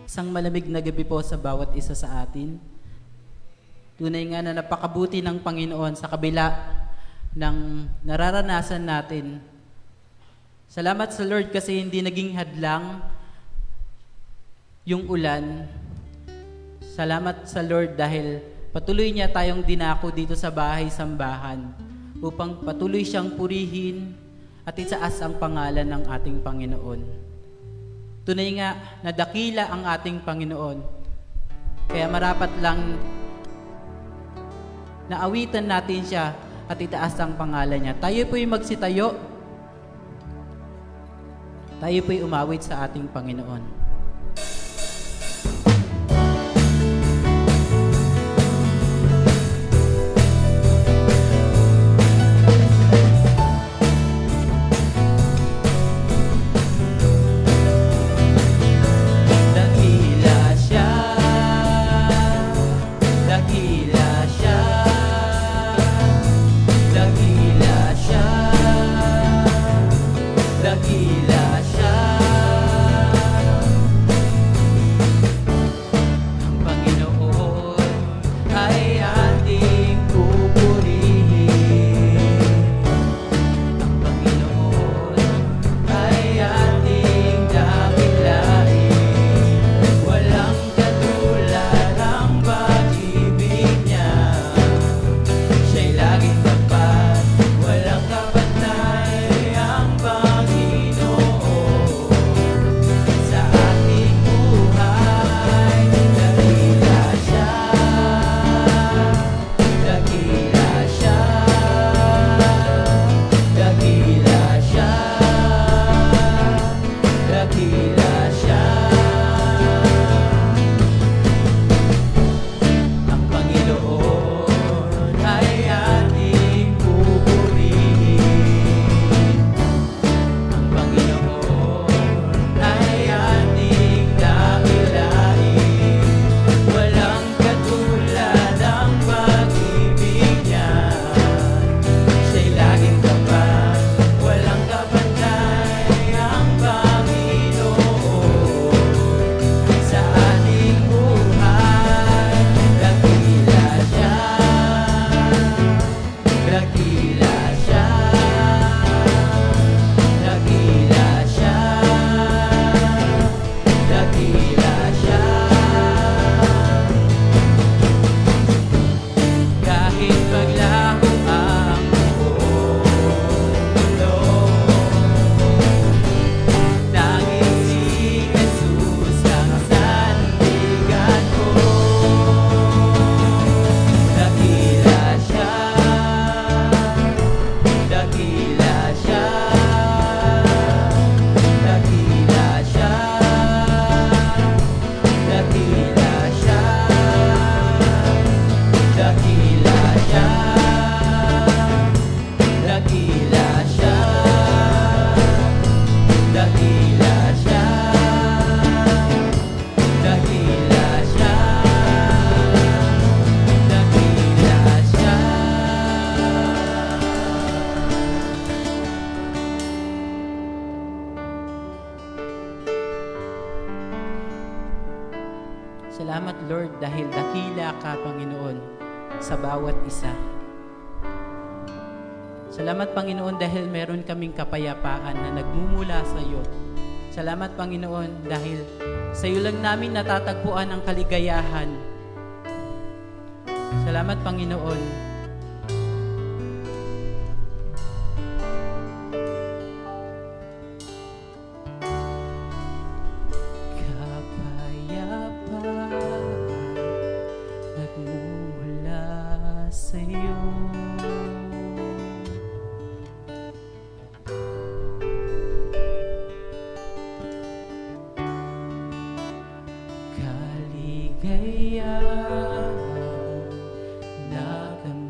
Isang malamig na gabi po sa bawat isa sa atin. Tunay nga na napakabuti ng Panginoon sa kabila ng nararanasan natin. Salamat sa Lord kasi hindi naging hadlang yung ulan. Salamat sa Lord dahil patuloy niya tayong dinako dito sa bahay-sambahan upang patuloy siyang purihin at itaas ang pangalan ng ating Panginoon. Tunay nga na dakila ang ating Panginoon. Kaya marapat lang naawitan natin siya at itaas ang pangalan niya. Tayo po'y magsitayo. Tayo po'y umawit sa ating Panginoon. Salamat Lord dahil dakila ka Panginoon sa bawat isa. Salamat Panginoon dahil meron kaming kapayapaan na nagmumula sa iyo. Salamat Panginoon dahil sa iyo lang namin natatagpuan ang kaligayahan. Salamat Panginoon. Kaligayahan na kami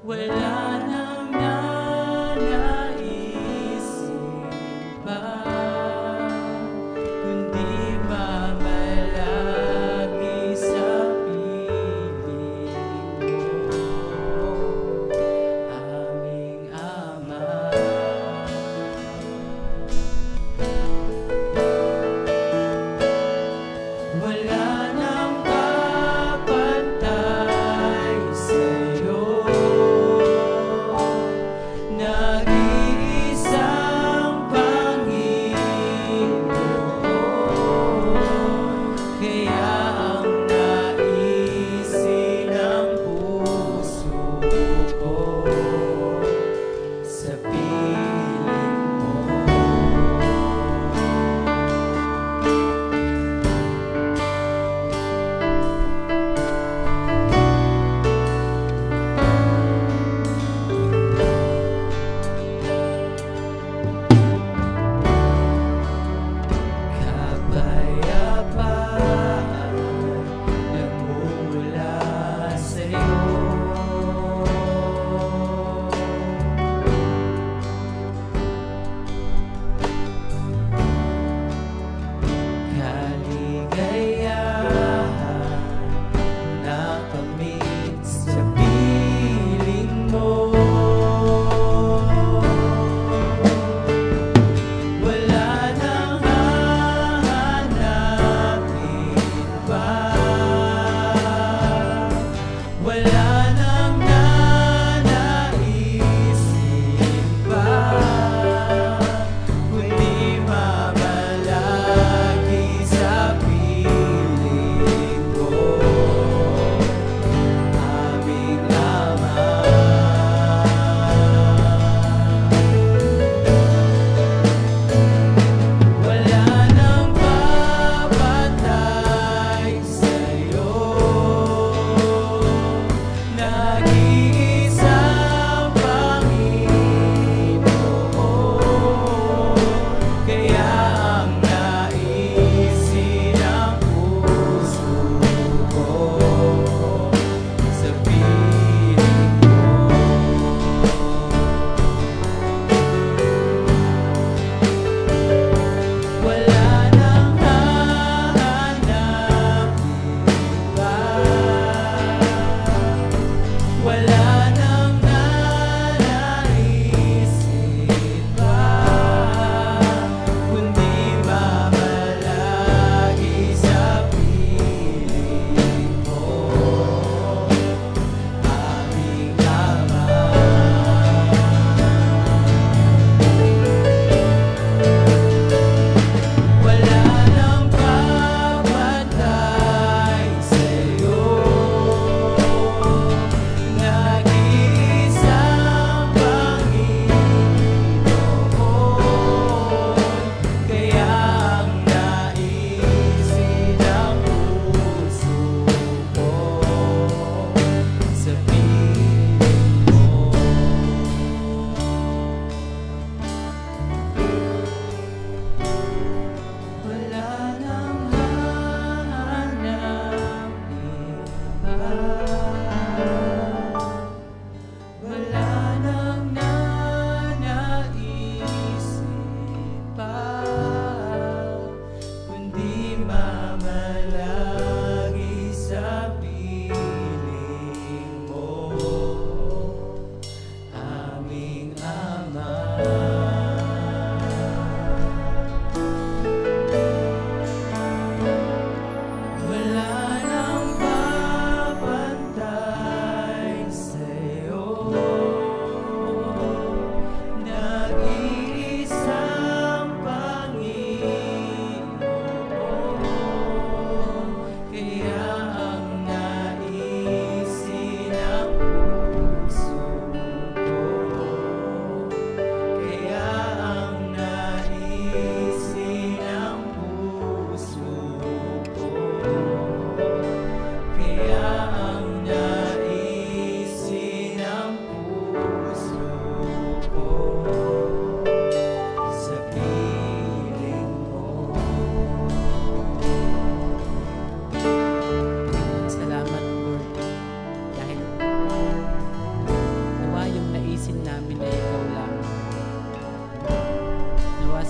Wala nang nanaisip pa, kundi mamalagi sa piling mo, aming Ama. Wala nang papantay sa'yo,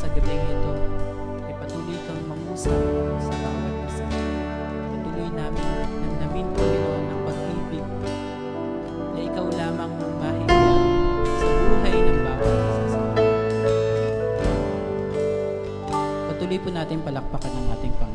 sa gabing ito ay patuloy kang mangusap sa bawat isa. Patuloy namin namnamin, Panginoon, ang pag-ibig na ikaw lamang ang mahiya sa buhay ng bawat isa sa amin. Patuloy po natin palakpakan ng ating Panginoon.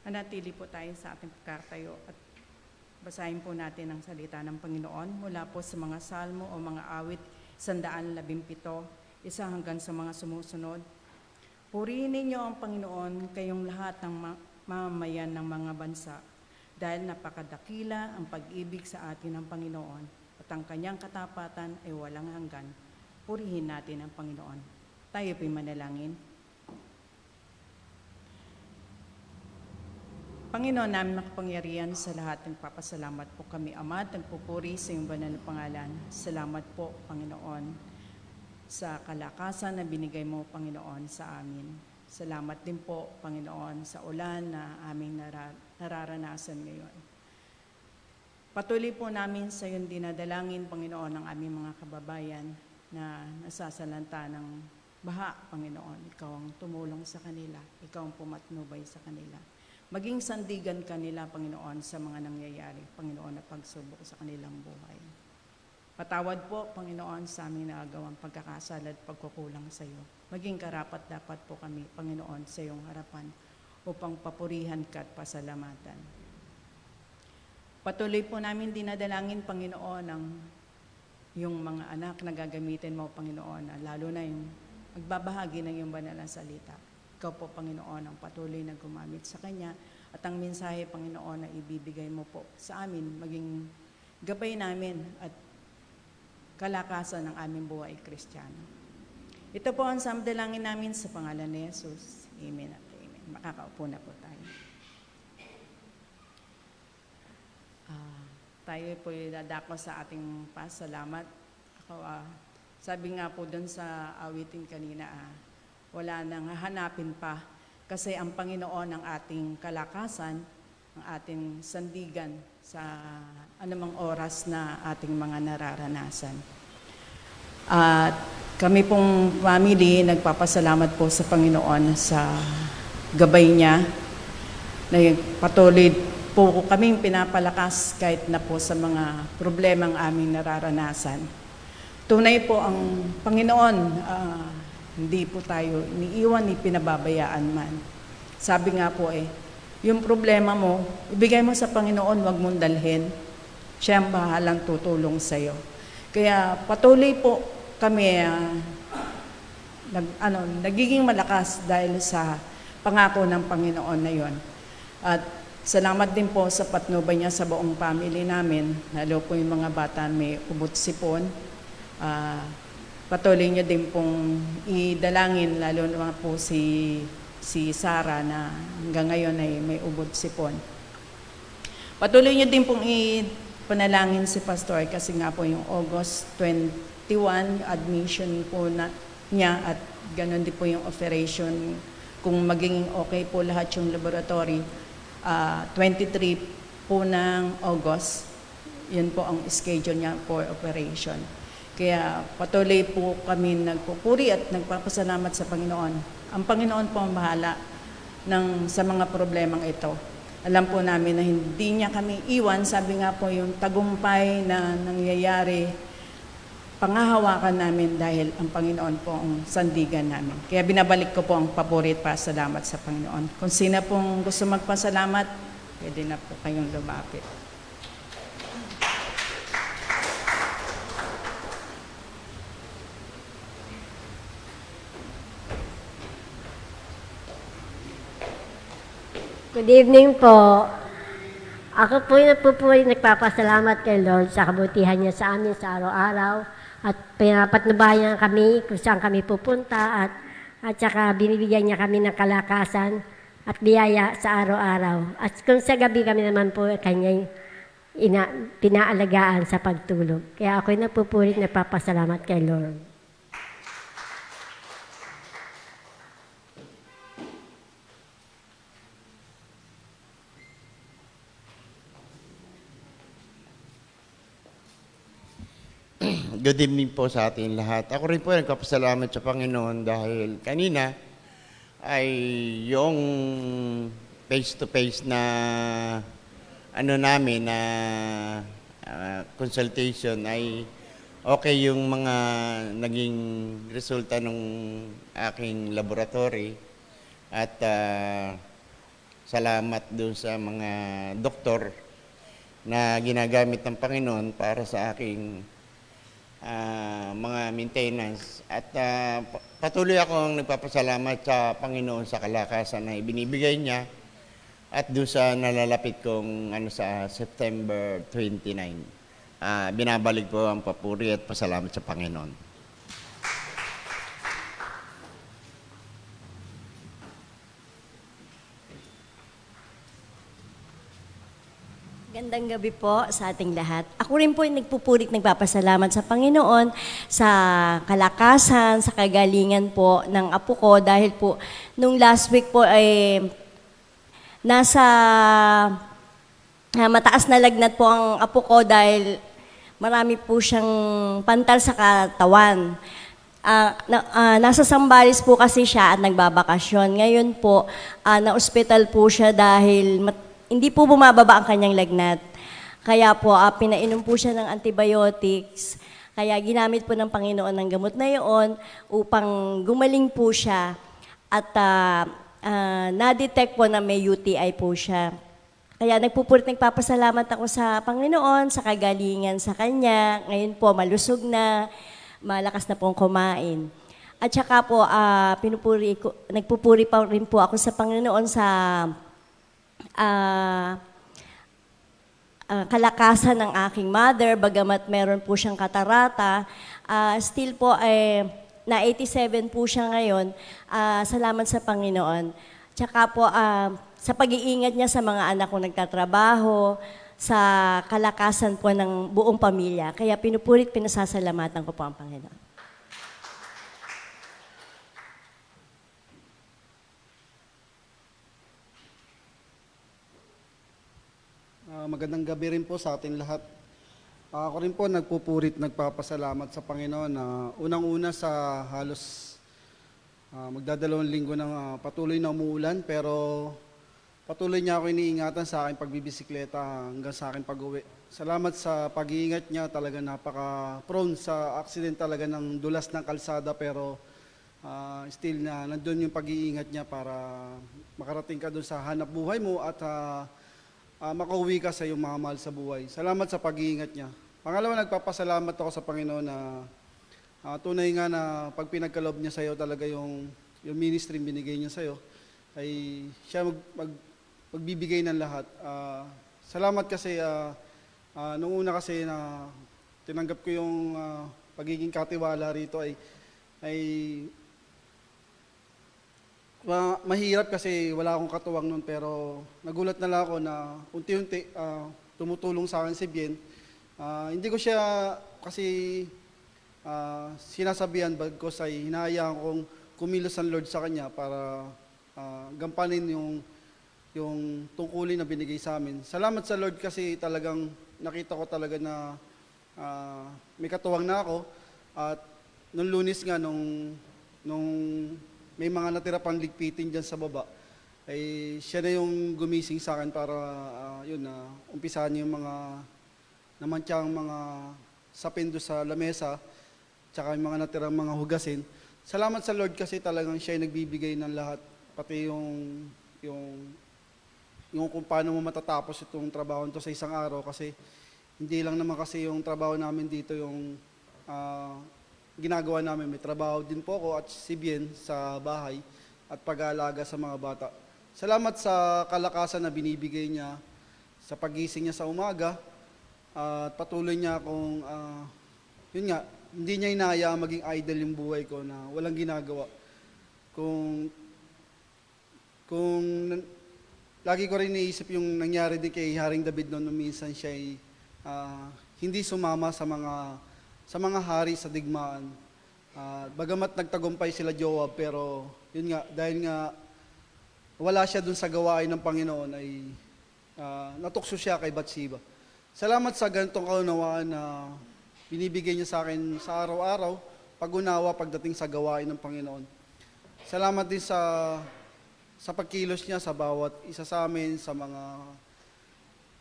Manatili po tayo sa ating pagkatayo at basahin po natin ang salita ng Panginoon mula po sa mga salmo o mga awit 117, isa hanggang sa mga sumusunod. Purihin ninyo ang Panginoon, kayong lahat ng mamamayan ng mga bansa, dahil napakadakila ang pag-ibig sa atin ng Panginoon at ang kanyang katapatan ay walang hanggan. Purihin natin ang Panginoon. Tayo po'y manalangin. Panginoon namin makapangyarihan, sa lahat ng papasalamat po kami, Ama, at nagpupuri sa iyong banal na pangalan. Salamat po, Panginoon, sa kalakasan na binigay mo, Panginoon, sa amin. Salamat din po, Panginoon, sa ulan na aming nararanasan ngayon. Patuloy po namin sa iyong dinadalangin, Panginoon, ang aming mga kababayan na nasasalanta ng baha, Panginoon. Ikaw ang tumulong sa kanila. Ikaw ang pumatnubay sa kanila. Maging sandigan kanila, Panginoon, sa mga nangyayari, Panginoon, na pagsubok sa kanilang buhay. Patawad po, Panginoon, sa aming nagagawang pagkakasala at pagkukulang sa iyo. Maging karapat-dapat po kami, Panginoon, sa iyong harapan upang papurihan ka at pasalamatan. Patuloy po namin dinadalangin, Panginoon, ang yung mga anak na gagamitin mo, Panginoon, lalo na yung magbabahagi ng iyong banal na salita. Ikaw po, Panginoon, ang patuloy na gumamit sa Kanya at ang mensahe, Panginoon, na ibibigay mo po sa amin, maging gabay namin at kalakasan ng aming buhay Kristiyano. Ito po ang samdalangin namin sa pangalan ni Jesus. Amen at amen. Makakaupo na po tayo. Tayo po dadako sa ating pasalamat. Ako, sabi nga po dun sa awitin kanina, wala nang hahanapin pa kasi ang Panginoon ang ating kalakasan, ang ating sandigan sa anumang oras na ating mga nararanasan. At kami pong family, nagpapasalamat po sa Panginoon sa gabay niya na patuloy po kaming pinapalakas kahit na po sa mga problemang aming nararanasan. Tunay po ang Panginoon, hindi po tayo iniiwan, ni pinababayaan man. Sabi nga po yung problema mo, ibigay mo sa Panginoon, wag mong dalhin. Siya ang bahalang tutulong sa iyo. Kaya patuloy po kami nagiging malakas dahil sa pangako ng Panginoon na yon. At salamat din po sa patnubay niya sa buong family namin, lalo po yung mga bata may ubot-sipon. Patuloy niyo din pong idalangin, lalo naman po si Sarah na hanggang ngayon ay may ubod-sipon. Patuloy niyo din pong ipanalangin si Pastor kasi nga po yung August 21, admission po niya at ganoon din po yung operation. Kung maging okay po lahat yung laboratory, 23 po ng August, yun po ang schedule niya for operation. Kaya patuloy po kami nagpupuri at nagpapasalamat sa Panginoon. Ang Panginoon po ang bahala sa mga problemang ito. Alam po namin na hindi niya kami iwan. Sabi nga po yung tagumpay na nangyayari, pangahawakan namin dahil ang Panginoon po ang sandigan namin. Kaya binabalik ko po ang paborit para salamat sa Panginoon. Kung sino pong gusto magpasalamat, pwede na po kayong lumapit. Good evening po. Ako po yung nagpapasalamat kay Lord sa kabutihan niya sa amin sa araw-araw at pinapatnubayan kami kung saan kami pupunta at saka binibigyan niya kami ng kalakasan at biyaya sa araw-araw. At kung sa gabi kami naman po kanya pinaalagaan sa pagtulog. Kaya ako'y nagpupulit, nagpapasalamat kay Lord. Good evening po sa ating lahat. Ako rin po nagpapasalamat sa Panginoon dahil kanina ay yung face-to-face na namin na consultation ay okay yung mga naging resulta ng aking laboratory at salamat doon sa mga doktor na ginagamit ng Panginoon para sa aking mga maintenance at patuloy akong nagpapasalamat sa Panginoon sa kalakasan na ibinibigay niya at doon sa nalalapit kong sa September 29. Binabalik ko ang papuri at pasalamat sa Panginoon. Gandang gabi po sa ating lahat. Ako rin po ay nagpupulit, nagpapasalamat sa Panginoon sa kalakasan, sa kagalingan po ng apo ko dahil po nung last week po ay nasa mataas na lagnat po ang apo ko dahil marami po siyang pantal sa katawan. Nasa Sambales po kasi siya at nagbabakasyon. Ngayon po, na-hospital po siya dahil hindi po bumababa ang kanyang lagnat. Kaya po, pinainom po siya ng antibiotics. Kaya ginamit po ng Panginoon ng gamot na iyon upang gumaling po siya. At na-detect po na may UTI po siya. Kaya nagpapasalamat ako sa Panginoon, sa kagalingan sa kanya. Ngayon po, malusog na, malakas na pong kumain. At saka po, nagpupuri pa rin po ako sa Panginoon sa kalakasan ng aking mother, bagamat meron po siyang katarata, still po na 87 po siya ngayon, salamat sa Panginoon. Tsaka po sa pag-iingat niya sa mga anak ko nagtatrabaho, sa kalakasan po ng buong pamilya. Kaya pinupurit, pinasasalamatan ko po ang Panginoon. Magandang gabi rin po sa ating lahat. Ako rin po nagpupurit, nagpapasalamat sa Panginoon na unang-una sa halos magdadalawang linggo ng patuloy na umuulan pero patuloy niya ako iniingatan sa aking pagbibisikleta hanggang sa aking pag-uwi. Salamat sa pag-iingat niya, talaga napaka-prone sa accident talaga ng dulas ng kalsada pero still na nandun yung pag-iingat niya para makarating ka doon sa hanap buhay mo at makauwi ka sa iyong mga mahal sa buhay. Salamat sa pag-iingat niya. Pangalawa, nagpapasalamat ako sa Panginoon na tunay nga na pag pinagkaloob niya sa iyo talaga yung ministry binigay niya sa iyo, ay siya magbibigay ng lahat. Salamat kasi, nung una kasi na tinanggap ko yung pagiging katiwala rito ay mahirap kasi wala akong katuwang nun pero nagulat na lang ako na unti-unti tumutulong sa akin si Bien. Hindi ko siya kasi sinasabihan bagkos ay hinahayaan kong kumilos ang Lord sa kanya para gampanin yung tungkulin na binigay sa amin. Salamat sa Lord kasi talagang nakita ko talaga na may katuwang na ako at nung Lunes nga nung may mga natira pang ligpitin dyan sa baba, ay siya na yung gumising sa akin para umpisahan yung mga namantyang mga sapin doon sa lamesa, tsaka yung mga natirang mga hugasin. Salamat sa Lord kasi talagang siya yung nagbibigay ng lahat, pati yung kung paano mo matatapos itong trabaho nito sa isang araw kasi hindi lang naman kasi yung trabaho namin dito yung ginagawa namin. May trabaho din po ako at si Bien sa bahay at pag-aalaga sa mga bata. Salamat sa kalakasan na binibigay niya sa pagising niya sa umaga at patuloy niya akong hindi niya inahayaan maging idle yung buhay ko na walang ginagawa. Kung Kung lagi ko rin naisip yung nangyari din kay Haring David noon nung minsan siya ay hindi sumama sa mga hari sa digmaan. Bagamat nagtagumpay sila Joab, pero yun nga, dahil nga wala siya dun sa gawain ng Panginoon, ay natukso siya kay Bathsheba. Salamat sa ganitong kaunawaan na binibigay niya sa akin sa araw-araw, pag-unawa pagdating sa gawain ng Panginoon. Salamat din sa pagkilos niya sa bawat isa sa amin, sa mga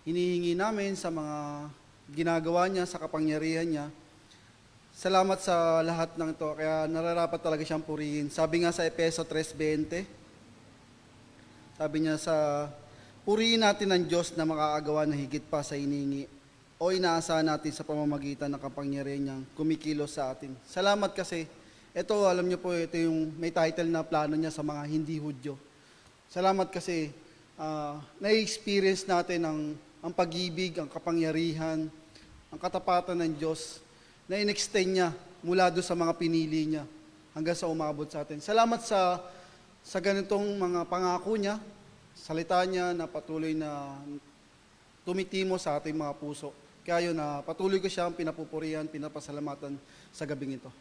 hinihingi namin, sa mga ginagawa niya, sa kapangyarihan niya. Salamat sa lahat ng ito, kaya nararapat talaga siyang purihin. Sabi nga sa Efeso 3:20, sabi niya purihin natin ang Diyos na makakagawa na higit pa sa hinihingi o inaasahan natin sa pamamagitan ng kapangyarihan niyang kumikilos sa atin. Salamat kasi, ito alam niyo po, ito yung may title na plano niya sa mga hindi Hudyo. Salamat kasi na-experience natin ang pag-ibig, ang kapangyarihan, ang katapatan ng Diyos na in-extend niya mula doon sa mga pinili niya hanggang sa umabot sa atin. Salamat sa ganitong mga pangako niya, salita niya na patuloy na tumitimo sa ating mga puso. Kaya yun, patuloy ko siyang pinapupurihan, pinapasalamatan sa gabing ito.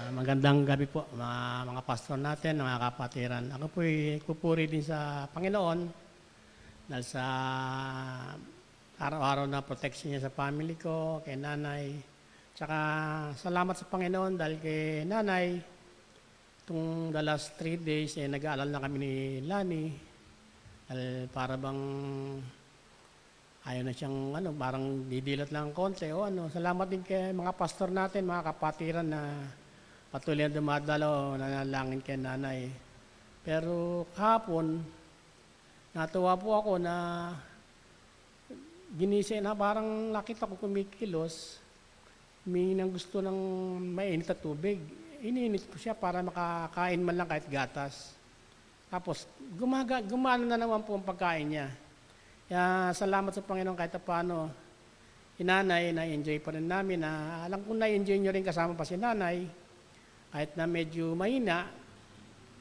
Magandang gabi po mga pastor natin, mga kapatiran. Ako po'y kupuri din sa Panginoon dahil sa araw-araw na protection niya sa family ko, kay nanay. Tsaka salamat sa Panginoon dahil kay nanay, itong the last 3 days, nag-aalala na kami ni Lani. Dahil para bang ayaw na siyang parang didilat lang konti o Salamat din kay mga pastor natin, mga kapatiran na patuloy na dumadalo, nanalangin kay nanay. Pero kahapon, natuwa po ako na ginising na parang nakita ko kumikilos, may nang gusto ng mainit na tubig. Iniinit ko siya para makakain man lang kahit gatas. Tapos gumano na naman po ang pagkain niya. Kaya salamat sa Panginoon kahit paano. Inanay, na-enjoy pa rin namin. Alam ko na-enjoy nyo rin kasama pa si nanay. Kahit na medyo mahina,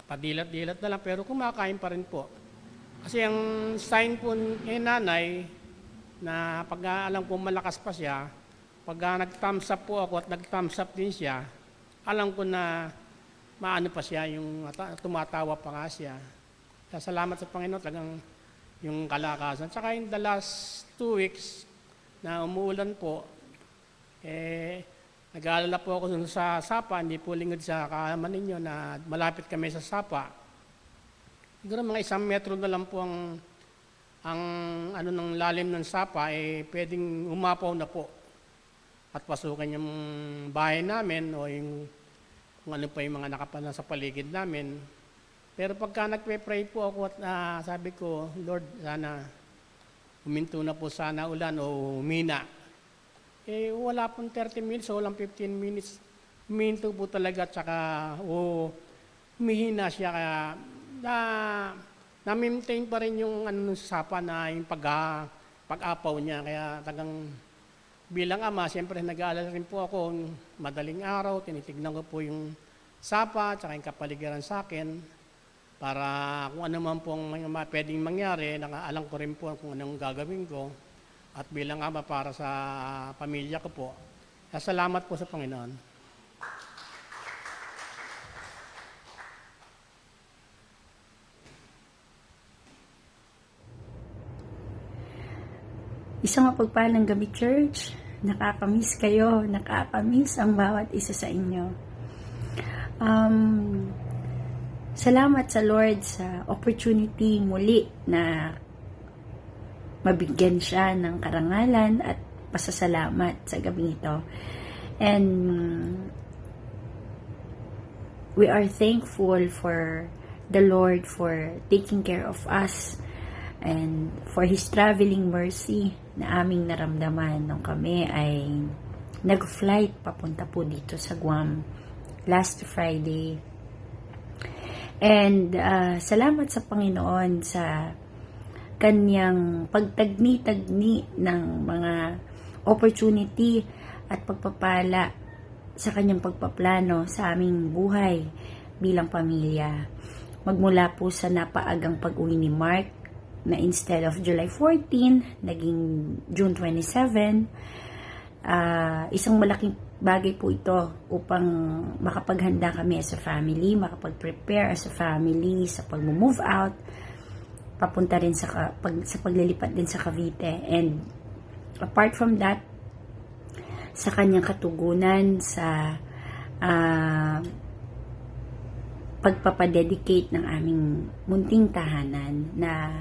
padilat-dilat na lang, pero kumakain pa rin po. Kasi ang sign po ni nanay, na pag alam ko malakas pa siya, pag nag-thumbs up po ako at nag-thumbs up din siya, alam ko na maano pa siya, yung tumatawa pa nga siya. Kaya salamat sa Panginoon, talagang yung kalakasan. Tsaka in the last 2 weeks na umuulan po, nag-aalala po ako sa Sapa, hindi po lingod sa kaalaman ninyo na malapit kami sa Sapa. Siguro mga 1 metro na lang po ang ng lalim ng Sapa, pwedeng umapaw na po at pasukan yung bahay namin o kung ano pa yung mga nakapana sa paligid namin. Pero pagka nagpe-pray po ako at sabi ko, Lord, sana huminto na po sana ulan o humina. Wala pong 30 minutes o walang 15 minutes. Huminto po talaga at saka humihina siya. Kaya na-maintain pa rin yung Sapa na yung pag-apaw niya. Kaya tagang bilang ama, siyempre nag-aalala rin po ako madaling araw. Tinitignan ko po yung Sapa at saka yung kapaligiran sa akin para kung ano man pong pwedeng mangyari, alam ko rin po kung anong gagawin ko. At bilang ama para sa pamilya ko po. Salamat po sa Panginoon. Isang mapagpalang gabi, church. Nakakamiss kayo. Nakakamiss ang bawat isa sa inyo. Salamat sa Lord sa opportunity muli na mabigyan siya ng karangalan at pasasalamat sa gabi ito. And we are thankful for the Lord for taking care of us and for His traveling mercy na aming naramdaman nung kami ay nag-flight papunta po dito sa Guam last Friday. And salamat sa Panginoon sa kanyang pagtagni-tagni ng mga opportunity at pagpapala sa kanyang pagpaplano sa aming buhay bilang pamilya. Magmula po sa napaagang pag-uwi ni Mark na instead of July 14, naging June 27. Isang malaking bagay po ito upang makapaghanda kami as a family, makapag-prepare as a family sa pag-move out, papunta rin sa paglilipat din sa Cavite. And apart from that, sa kanyang katugunan sa pagpapadedicate ng aming munting tahanan, na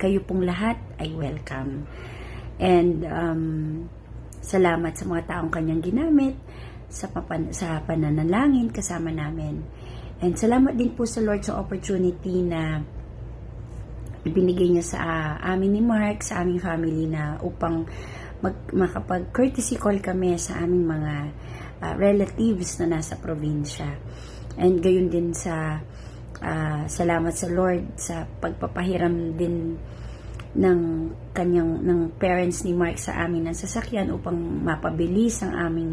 kayo pong lahat ay welcome. And salamat sa mga taong kanyang ginamit sa pananalangin kasama namin. And salamat din po sa Lord sa opportunity na ibinigay niya sa amin ni Mark, sa aming family, na upang makapag-courtesy call kami sa aming mga relatives na nasa probinsya. And gayon din sa salamat sa Lord sa pagpapahiram din ng parents ni Mark sa amin ng sasakyan upang mapabilis ang aming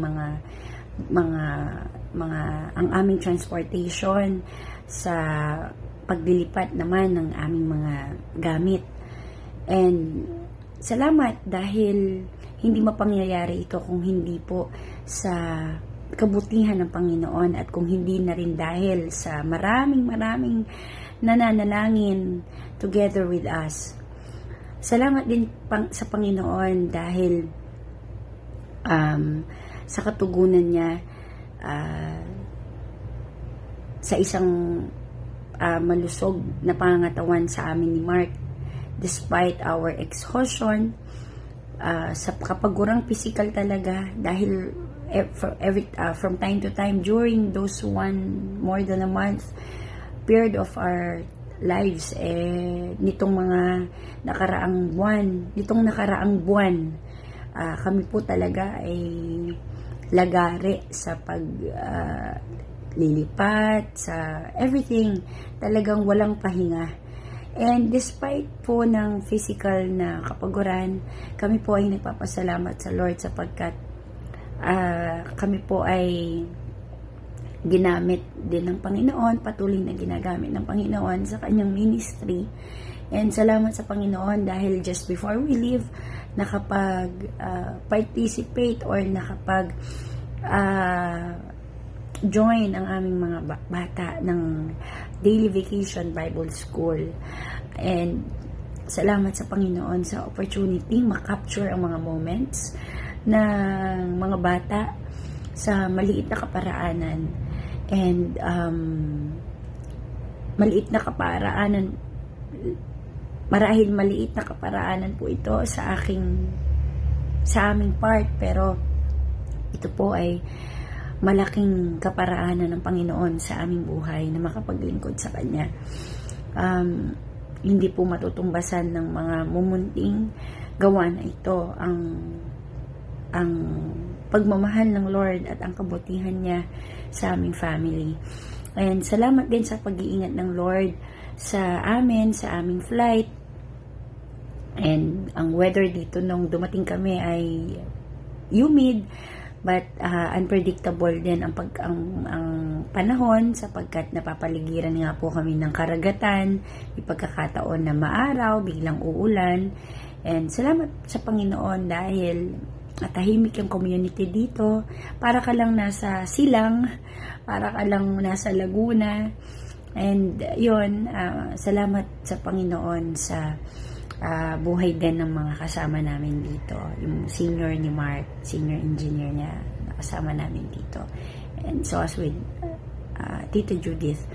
ang aming transportation sa paglilipat naman ng aming mga gamit. And salamat dahil hindi mapangyayari ito kung hindi po sa kabutihan ng Panginoon, at kung hindi na rin dahil sa maraming nananalangin together with us. Salamat din sa Panginoon dahil sa katugunan niya sa isang malusog na pangangatawan sa amin ni Mark, despite our exhaustion, sa kapagurang physical talaga, dahil from time to time during those more than a month period of our lives, nitong nakaraang buwan, kami po talaga ay lagari sa paglilipat, sa everything, talagang walang pahinga. And despite po ng physical na kapaguran, kami po ay nagpapasalamat sa Lord sapagkat kami po ay ginamit din ng Panginoon, patuloy na ginagamit ng Panginoon sa kanyang ministry. And salamat sa Panginoon dahil just before we leave, nakapag-participate or nakapag-join ang aming mga bata ng Daily Vacation Bible School. And salamat sa Panginoon sa opportunity makapture ang mga moments ng mga bata sa maliit na kaparaanan. And maliit na kaparaanan, marahil maliit na kaparaanan po ito sa aming part, pero ito po ay malaking kaparaanan ng Panginoon sa aming buhay na makapaglingkod sa Kanya. Hindi po matutumbasan ng mga mumunting gawa na ito ang pagmamahal ng Lord at ang kabutihan niya sa aming family. And salamat din sa pag-iingat ng Lord sa amin, sa aming flight. And ang weather dito nung dumating kami ay humid, but unpredictable din ang panahon sapagkat napapaligiran nga po kami ng karagatan, may pagkakataon na maaraw, biglang uulan. And salamat sa Panginoon dahil tahimik yung community dito. Para ka lang nasa Silang, para ka lang nasa Laguna. And yun, salamat sa Panginoon sa buhay din ng mga kasama namin dito. Yung senior ni Mark, senior engineer niya, nakasama namin dito. And so as with Tita Judith.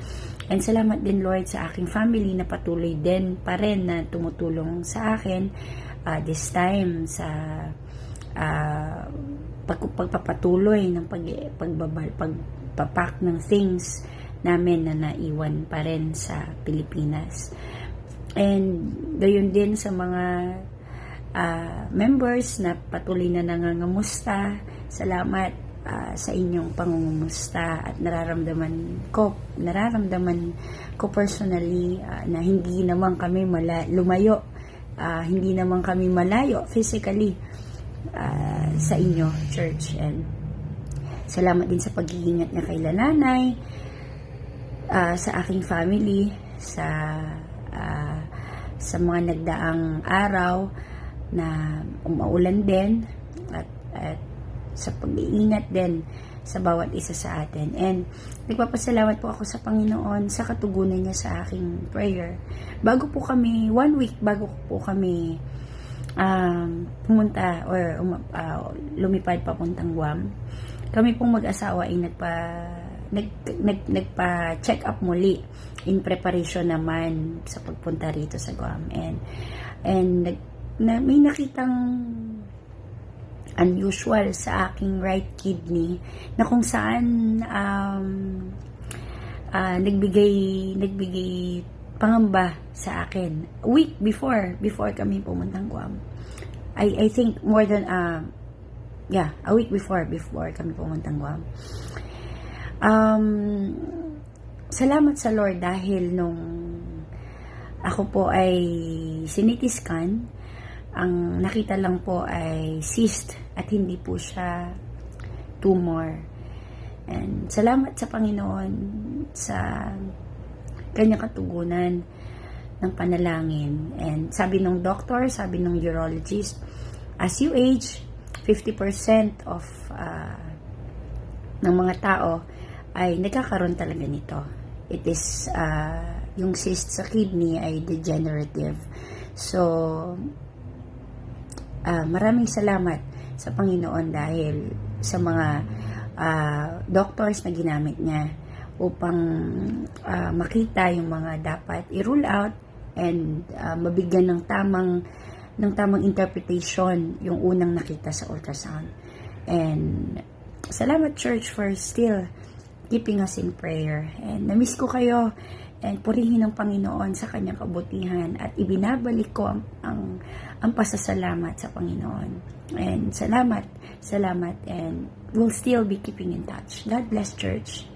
And salamat din, Lord, sa aking family na patuloy din pa rin na tumutulong sa akin this time sa pagpapatuloy ng pagpapak ng things namin na naiwan pa rin sa Pilipinas. And gayon din sa mga members na patuloy na nangangamusta. Salamat sa inyong pangungumusta at nararamdaman ko personally na hindi naman kami lumayo, hindi naman kami malayo physically sa inyo, church. And salamat din sa pag-iingat niya kay nanay, sa aking family, sa mga nagdaang araw na umaulan din, at sa pag-iingat din sa bawat isa sa atin. And nagpapasalamat po ako sa Panginoon sa katugunan niya sa aking prayer. Bago po kami, 1 week bago po kami pumunta or lumipad papuntang Guam, kami pong mag-asawa ay nagpa-check up muli in preparation naman sa pagpunta rito sa Guam. And may nakitang unusual sa aking right kidney na kung saan nagbigay pangamba sa akin a week before kami pumuntang Guam. I think more than a week before kami pumuntang Guam. Salamat sa Lord dahil nung ako po ay sinitiskan, ang nakita lang po ay cyst at hindi po siya tumor. And salamat sa Panginoon sa kanyang katugunan ng panalangin. And sabi ng doctor, sabi ng urologist, as you age, 50% of ng mga tao ay nagkakaroon talaga nito. It is, yung cyst sa kidney ay degenerative. So, maraming salamat sa Panginoon dahil sa mga doctors na ginamit niya upang makita yung mga dapat i-rule out and mabigyan ng tamang interpretation yung unang nakita sa ultrasound. And salamat, church, for still keeping us in prayer. And namiss ko kayo, and purihin ng Panginoon sa kanyang kabutihan at ibinabalik ko ang pasasalamat sa Panginoon. And salamat, and we'll still be keeping in touch. God bless, church.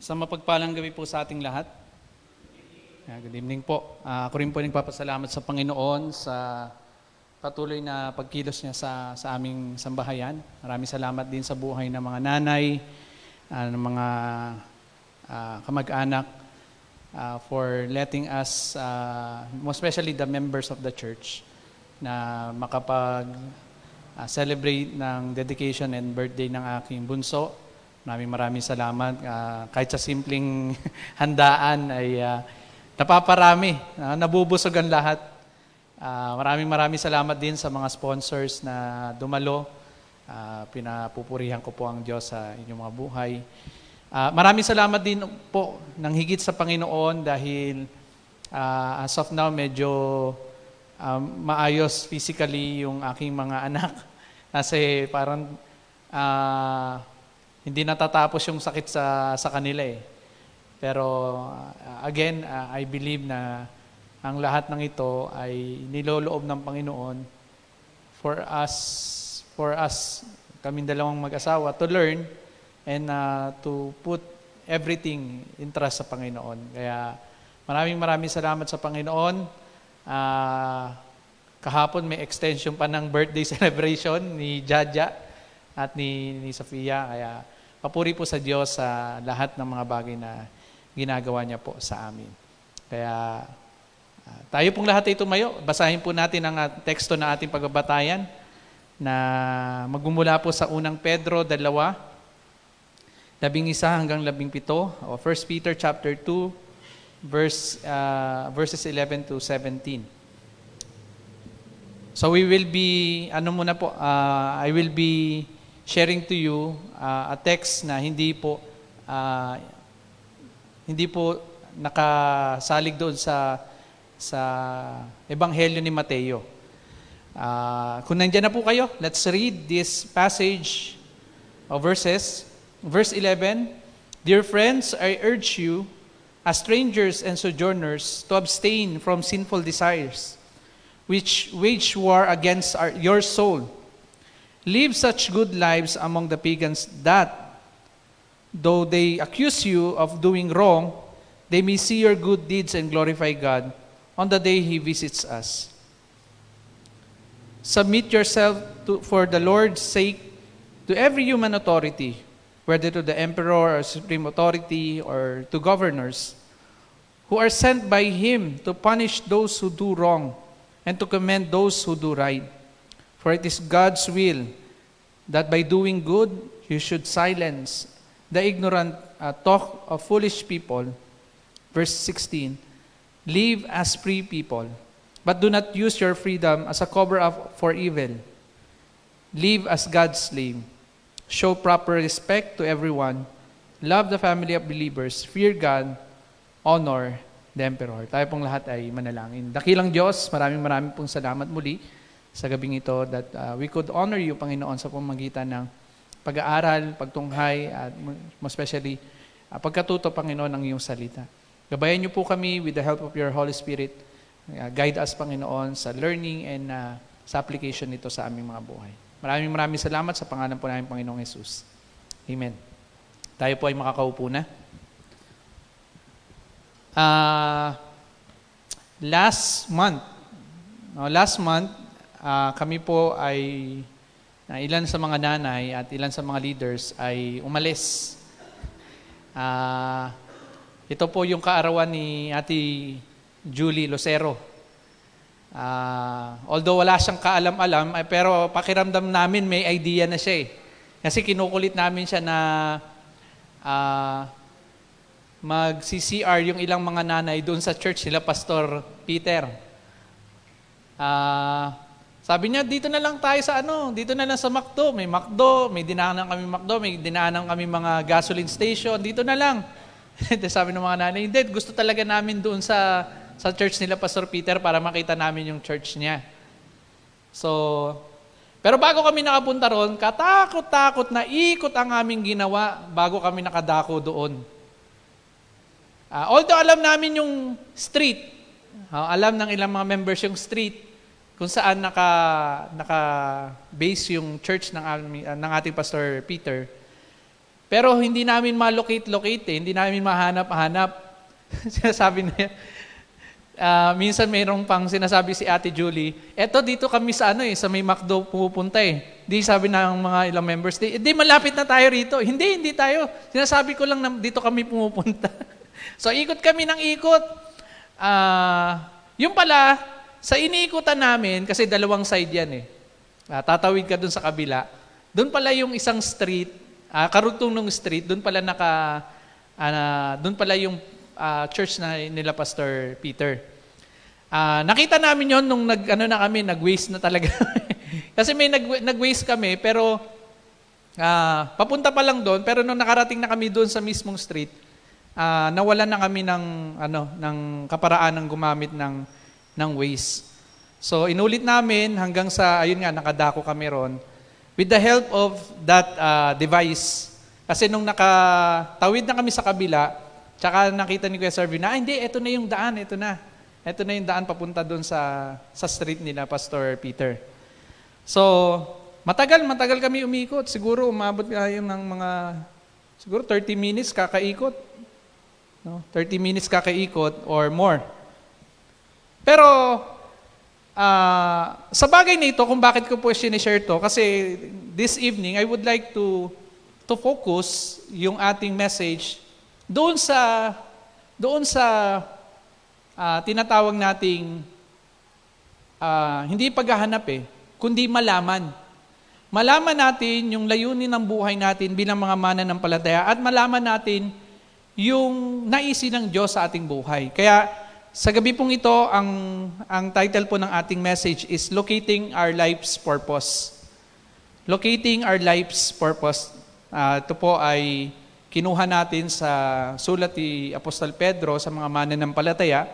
Sa mapagpalang gabi po sa ating lahat. Good evening po. Ako rin po nagpapasalamat sa Panginoon sa patuloy na pagkilos niya sa aming sambahayan. Maraming salamat din sa buhay ng mga nanay, ng mga kamag-anak for letting us, most especially the members of the church, na makapag-celebrate ng dedication and birthday ng aking bunso. Maraming salamat. Kahit sa simpleng handaan ay napaparami, nabubusog ang lahat. Maraming salamat din sa mga sponsors na dumalo. Pinapupurihan ko po ang Diyos sa inyong mga buhay. Maraming salamat din po ng higit sa Panginoon dahil as of now medyo maayos physically yung aking mga anak. Kasi parang hindi natatapos yung sakit sa kanila eh. Pero again, I believe na ang lahat ng ito ay niloloob ng Panginoon for us, kaming dalawang mag-asawa, to learn and to put everything in trust sa Panginoon. Kaya maraming salamat sa Panginoon. Kahapon may extension pa ng birthday celebration ni Jaja at ni Sofia. Kaya papuri po sa Diyos sa lahat ng mga bagay na ginagawa niya po sa amin. Kaya tayo pong lahat ay tumayo. Basahin po natin ang teksto na ating pagbabatayan na magmumula po sa unang Pedro 2, 11 hanggang 17, o 1 Peter chapter 2, verses 11 to 17. So we will be, I will be sharing to you a text na hindi po nakasalig doon sa Ebanghelyo ni Mateo. Kung nandiyan na po kayo, let's read this passage of verses. verse 11, Dear friends, I urge you, as strangers and sojourners, to abstain from sinful desires, which wage war against your soul. Live such good lives among the pagans that, though they accuse you of doing wrong, they may see your good deeds and glorify God on the day He visits us. Submit yourself for the Lord's sake to every human authority, whether to the emperor or supreme authority or to governors, who are sent by Him to punish those who do wrong and to commend those who do right. For it is God's will that by doing good you should silence the ignorant talk of foolish people. Verse 16, live as free people, but do not use your freedom as a cover-up for evil. Live as God's slave. Show proper respect to everyone. Love the family of believers. Fear God. Honor the emperor. Tayo pong lahat ay manalangin. Dakilang Diyos, maraming pong salamat muli sa gabing ito that we could honor you, Panginoon, sa pamamagitan ng pag-aaral, pagtunghay, at most especially pagkatuto, Panginoon, ng iyong salita. Gabayan niyo po kami with the help of your Holy Spirit. Guide us, Panginoon, sa learning and sa application nito sa aming mga buhay. Maraming salamat sa pangalan po namin, Panginoong Jesus. Amen. Tayo po ay makakaupo na. Last month, kami po ay ilan sa mga nanay at ilan sa mga leaders ay umalis. Ito po yung kaarawan ni Ate Julie Lucero. Although wala siyang kaalam-alam, pero pakiramdam namin may idea na siya eh. Kasi kinukulit namin siya na mag-CCR yung ilang mga nanay doon sa church nila, Pastor Peter. Sabi niya, dito na lang tayo sa dito na lang sa McDo. May dinaanan kami McDo, may dinaanan kami mga gasoline station, dito na lang. Sabi ng mga nanay, hindi, gusto talaga namin doon sa church nila, Pastor Peter, para makita namin yung church niya. Pero bago kami nakapunta roon, katakot-takot na ikot ang aming ginawa bago kami nakadako doon. Although alam namin yung street, alam ng ilang mga members yung street, kung saan naka-base yung church ng ating Pastor Peter. Pero hindi namin ma-locate, hindi namin mahanap-hanap. Sinasabi niya, minsan mayroong pang sinasabi si Ate Julie, eto dito kami sa sa may McDo pupunta eh. Di sabi ng mga ilang members, di malapit na tayo rito. Hindi tayo. Sinasabi ko lang na dito kami pumupunta. So ikot kami ng ikot. Yung pala, sa iniikutan namin, kasi dalawang side yan eh. Tatawid ka dun sa kabila. Dun pala yung isang street, karugtong ng street, dun pala yung church nila Pastor Peter. Nakita namin yon nung nag-waste na talaga. Kasi may nag-waste kami, pero papunta pa lang doon, pero nung nakarating na kami doon sa mismong street, nawalan na kami ng kaparaan ng gumamit ng waste. So inulit namin hanggang sa, ayun nga, nakadako kami ron. With the help of that device, kasi nung nakatawid na kami sa kabila, tsaka nakita ni Kuya Servin na, hindi, ito na yung daan, ito na. Ito na yung daan papunta doon sa street nila, Pastor Peter. So, matagal kami umikot. Siguro umabot kayo ng siguro 30 minutes kakaikot. No? 30 minutes kakaikot or more. Pero, sa bagay na ito, kung bakit ko po sinishare to, kasi this evening, I would like to focus yung ating message doon sa tinatawag nating hindi paghahanap kundi malaman. Malaman natin yung layunin ng buhay natin bilang mga mananampalataya at malaman natin yung naisin ng Diyos sa ating buhay. Kaya sa gabi pong ito, ang title po ng ating message is Locating Our Life's Purpose. Locating Our Life's Purpose. Ito po ay kinuha natin sa sulat ni Apostol Pedro sa mga mananampalataya.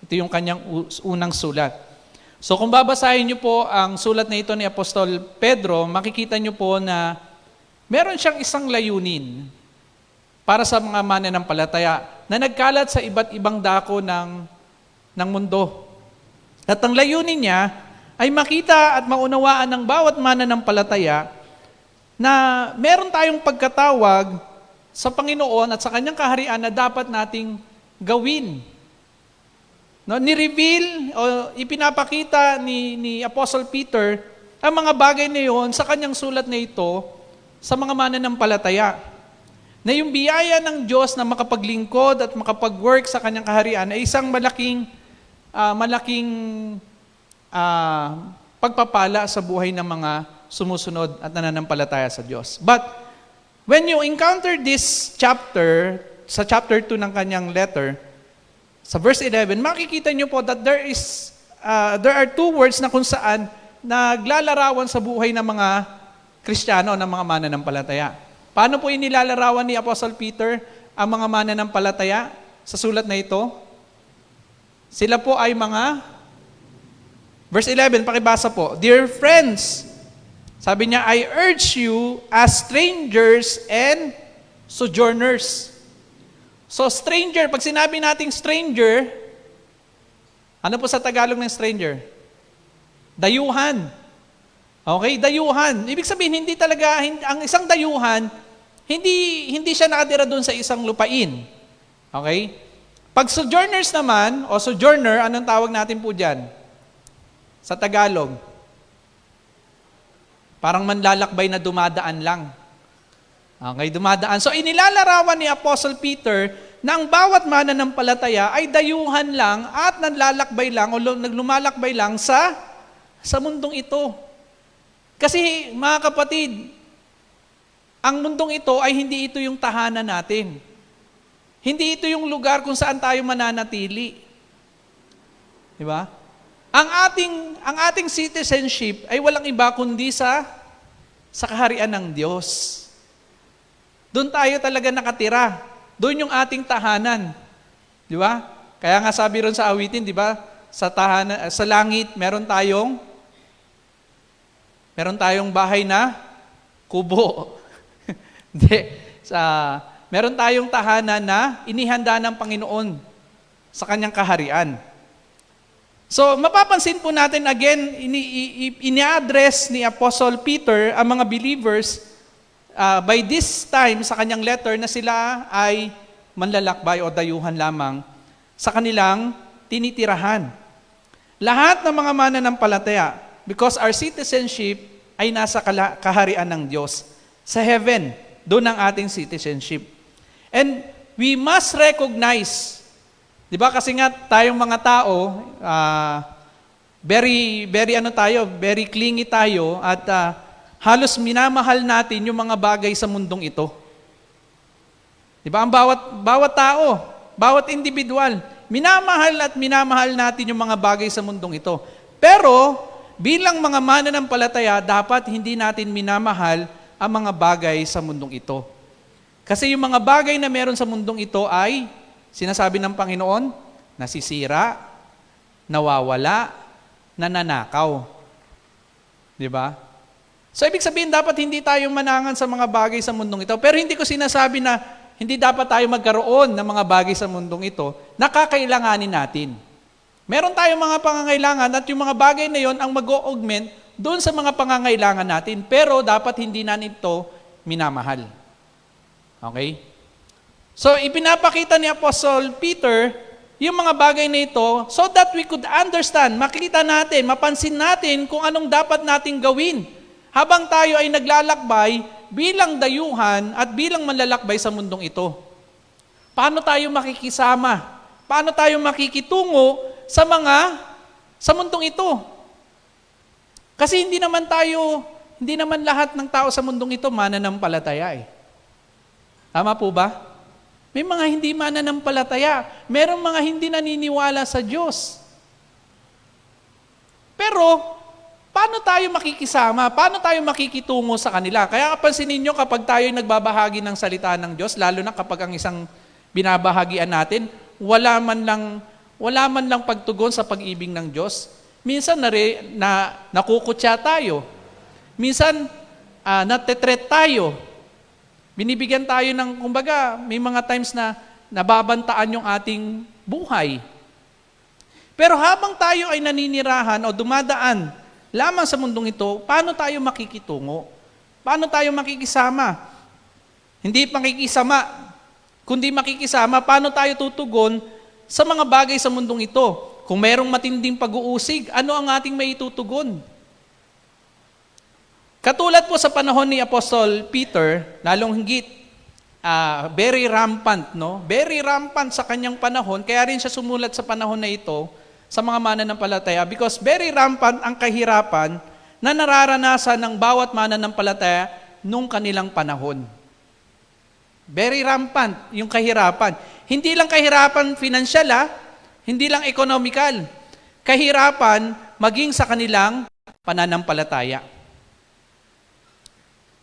Ito yung kanyang unang sulat. So kung babasahin niyo po ang sulat na ito ni Apostol Pedro, makikita niyo po na meron siyang isang layunin para sa mga mananampalataya na nagkalat sa iba't ibang dako ng mundo. At ang layunin niya ay makita at maunawaan ng bawat mananampalataya na meron tayong pagkatawag sa Panginoon at sa Kanyang kaharian na dapat nating gawin. No, ni-reveal o ipinapakita ni Apostle Peter ang mga bagay na iyon sa kanyang sulat na ito sa mga mananampalataya. Na yung biyaya ng Diyos na makapaglingkod at makapag-work sa kanyang kaharian ay isang malaking pagpapala sa buhay ng mga sumusunod at nananampalataya sa Diyos. But when you encounter this chapter, sa chapter 2 ng kanyang letter, sa verse 11, makikita niyo po that there are two words na kung saan naglalarawan sa buhay ng mga Kristiyano, ng mga mananampalataya. Paano po inilalarawan ni Apostle Peter ang mga mananampalataya sa sulat na ito? Sila po ay verse 11, pakibasa po. Dear friends, sabi niya, I urge you as strangers and sojourners. So stranger, pag sinabi nating stranger, ano po sa Tagalog ng stranger? Dayuhan. Okay, dayuhan. Ibig sabihin, ang isang dayuhan, hindi siya nakatira doon sa isang lupain. Okay? Pag sojourners naman, o sojourner, anong tawag natin po dyan? Sa Tagalog. Parang manlalakbay na dumadaan lang. Okay, dumadaan. So inilalarawan ni Apostle Peter na ang bawat mananampalataya ay dayuhan lang at nanlalakbay lang o naglumalakbay lang sa mundong ito. Kasi mga kapatid, ang mundong ito ay hindi ito yung tahanan natin. Hindi ito yung lugar kung saan tayo mananatili. Di ba? Ang ating citizenship ay walang iba kundi sa kaharian ng Diyos. Doon tayo talaga nakatira. Doon yung ating tahanan. Di ba? Kaya nga sabi ron sa awitin, di ba? Sa langit, meron tayong bahay na kubo. Meron tayong tahanan na inihanda ng Panginoon sa kanyang kaharian. So, mapapansin po natin again, ini-address ni Apostle Peter ang mga believers by this time sa kanyang letter na sila ay manlalakbay o dayuhan lamang sa kanilang tinitirahan. Lahat ng mga mananampalataya, because our citizenship ay nasa kaharian ng Diyos. Sa heaven, doon ang ating citizenship. And we must recognize, di ba kasi nga tayong mga tao, very clingy tayo at halos minamahal natin yung mga bagay sa mundong ito. Di ba? Ang bawat tao, bawat individual, minamahal natin yung mga bagay sa mundong ito. Pero, bilang mga mananampalataya, dapat hindi natin minamahal ang mga bagay sa mundong ito. Kasi yung mga bagay na meron sa mundong ito ay, sinasabi ng Panginoon, nasisira, nawawala, nananakaw. Di ba? So, ibig sabihin, dapat hindi tayo manangan sa mga bagay sa mundong ito. Pero hindi ko sinasabi na hindi dapat tayo magkaroon ng mga bagay sa mundong ito na kakailanganin natin. Meron tayong mga pangangailangan at yung mga bagay na yon ang mag-augment doon sa mga pangangailangan natin. Pero dapat hindi na ito minamahal. Okay? So, ipinapakita ni Apostle Peter yung mga bagay na ito so that we could understand, makita natin, mapansin natin kung anong dapat nating gawin habang tayo ay naglalakbay bilang dayuhan at bilang manlalakbay sa mundong ito. Paano tayo makikisama? Paano tayo makikitungo sa mundong ito? Kasi hindi naman lahat ng tao sa mundong ito mananampalataya eh. Tama po ba? May mga hindi mananampalataya. Merong mga hindi naniniwala sa Diyos. Pero, paano tayo makikisama? Paano tayo makikitungo sa kanila? Kaya kapansinin nyo kapag tayo nagbabahagi ng salita ng Diyos, lalo na kapag ang isang binabahagian natin, wala man lang pagtugon sa pag-ibig ng Diyos. Minsan nakukutya tayo. Minsan natetret tayo. Binibigyan tayo ng, kumbaga, may mga times na nababantaan yung ating buhay. Pero habang tayo ay naninirahan o dumadaan lamang sa mundong ito, paano tayo makikitungo? Paano tayo makikisama? Hindi makikisama, kundi makikisama, paano tayo tutugon sa mga bagay sa mundong ito? Kung merong matinding pag-uusig, ano ang ating maitutugon? Katulad po sa panahon ni Apostol Peter, lalong higit, very rampant, no? Very rampant sa kanyang panahon, kaya rin siya sumulat sa panahon na ito sa mga mananampalataya because very rampant ang kahirapan na nararanasan ng bawat mananampalataya nung kanilang panahon. Very rampant yung kahirapan. Hindi lang kahirapan financial, hindi lang economical. Kahirapan maging sa kanilang pananampalataya.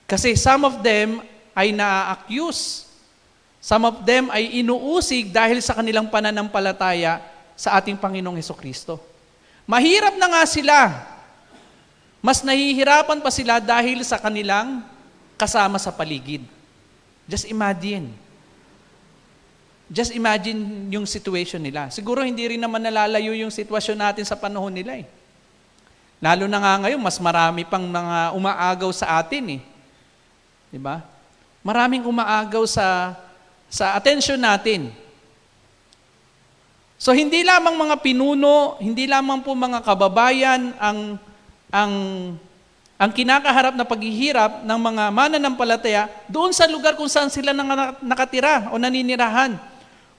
Kasi some of them ay na-accuse. Some of them ay inuusig dahil sa kanilang pananampalataya sa ating Panginoong Hesukristo. Mahirap na nga sila. Mas nahihirapan pa sila dahil sa kanilang kasama sa paligid. Just imagine. Just imagine yung situation nila. Siguro hindi rin naman nalalayo yung sitwasyon natin sa panahon nila eh. Lalo na nga ngayon, mas marami pang mga umaagaw sa atin eh. Diba? Maraming umaagaw sa attention natin. So hindi lamang mga pinuno, hindi lamang po mga kababayan ang kinakaharap na paghihirap ng mga mananampalataya doon sa lugar kung saan sila nakatira o naninirahan.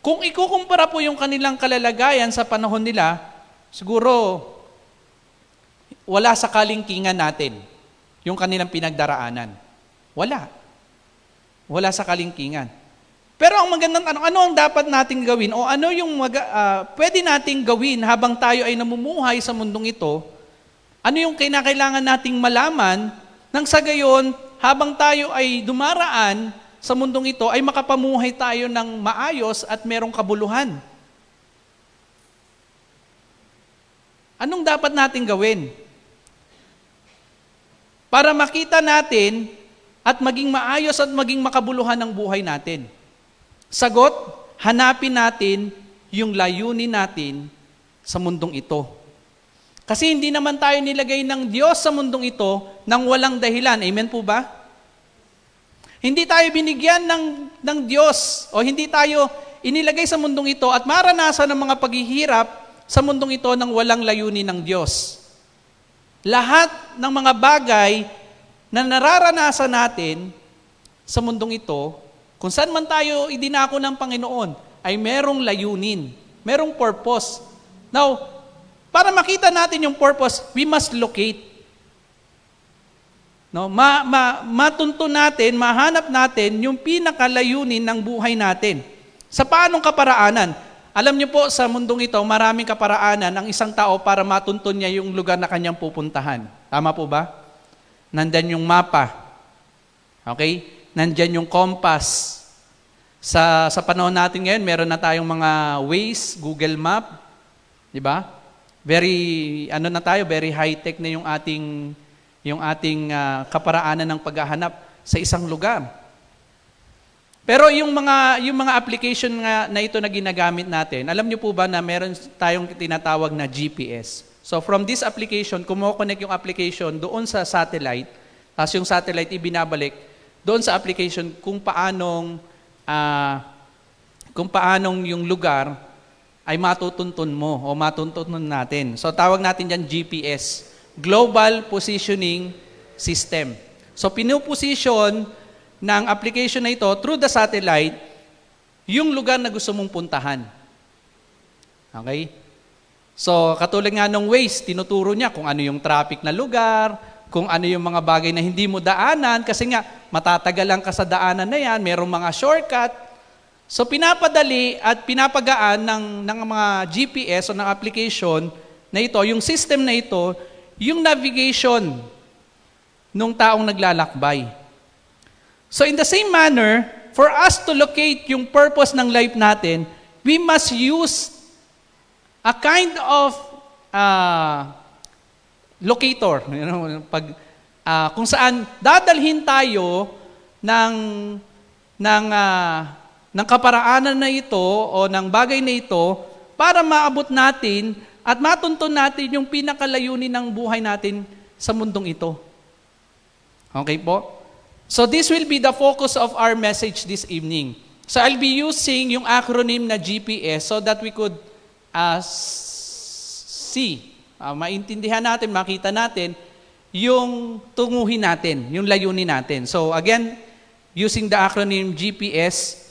Kung ikukumpara po yung kanilang kalalagayan sa panahon nila, siguro wala sa kalingkingan natin yung kanilang pinagdaraanan. Wala. Wala sa kalingkingan. Pero ang magandang tanong, ano ang dapat nating gawin o ano yung pwede nating gawin habang tayo ay namumuhay sa mundong ito? Ano yung kinakailangan nating malaman nang sa gayon, habang tayo ay dumaraan sa mundong ito, ay makapamuhay tayo ng maayos at merong kabuluhan? Anong dapat nating gawin? Para makita natin at maging maayos at maging makabuluhan ang buhay natin. Sagot, hanapin natin yung layunin natin sa mundong ito. Kasi hindi naman tayo nilagay ng Diyos sa mundong ito nang walang dahilan. Amen po ba? Hindi tayo binigyan ng Diyos o hindi tayo inilagay sa mundong ito at maranasan ng mga paghihirap sa mundong ito nang walang layunin ng Diyos. Lahat ng mga bagay na nararanasan natin sa mundong ito, kung saan man tayo idinako ng Panginoon, ay merong layunin, merong purpose. Now, para makita natin yung purpose, we must locate. No, matunto natin, mahanap natin yung pinakalayunin ng buhay natin. Sa paanong kaparaanan? Alam niyo po, sa mundong ito, maraming kaparaanan ang isang tao para matunto niya yung lugar na kanyang pupuntahan. Tama po ba? Nandyan yung mapa. Okay? Nandyan yung compass. Sa panahon natin ngayon, meron na tayong mga Waze, Google Map. Di ba? Very high-tech na yung ating kaparaanan ng paghahanap sa isang lugar. Pero yung mga application na ito na ginagamit natin, alam niyo po ba na meron tayong tinatawag na GPS? So from this application, kumo-connect yung application doon sa satellite, tapos yung satellite ibinabalik doon sa application kung paanong yung lugar ay matutuntun mo o matutuntun natin. So tawag natin diyan GPS, Global Positioning System. So pinuposition ng application na ito through the satellite yung lugar na gusto mong puntahan. Okay? So katulad nga ng Waze, tinuturo niya kung ano yung traffic na lugar, kung ano yung mga bagay na hindi mo daanan, kasi nga, matatagalan ka sa daanan na yan, merong mga shortcut. So, pinapadali at pinapagaan ng mga GPS o ng application na ito, yung system na ito, yung navigation nung taong naglalakbay. So, in the same manner, for us to locate yung purpose ng life natin, we must use a kind of locator, kung saan dadalhin tayo ng kaparaanan na ito o ng bagay na ito para maabot natin at matuntun natin yung pinakalayunin ng buhay natin sa mundong ito. Okay po? So this will be the focus of our message this evening. So I'll be using yung acronym na GPS so that we could maintindihan natin, makita natin yung tunguhin natin, yung layunin natin. So again, using the acronym GPS,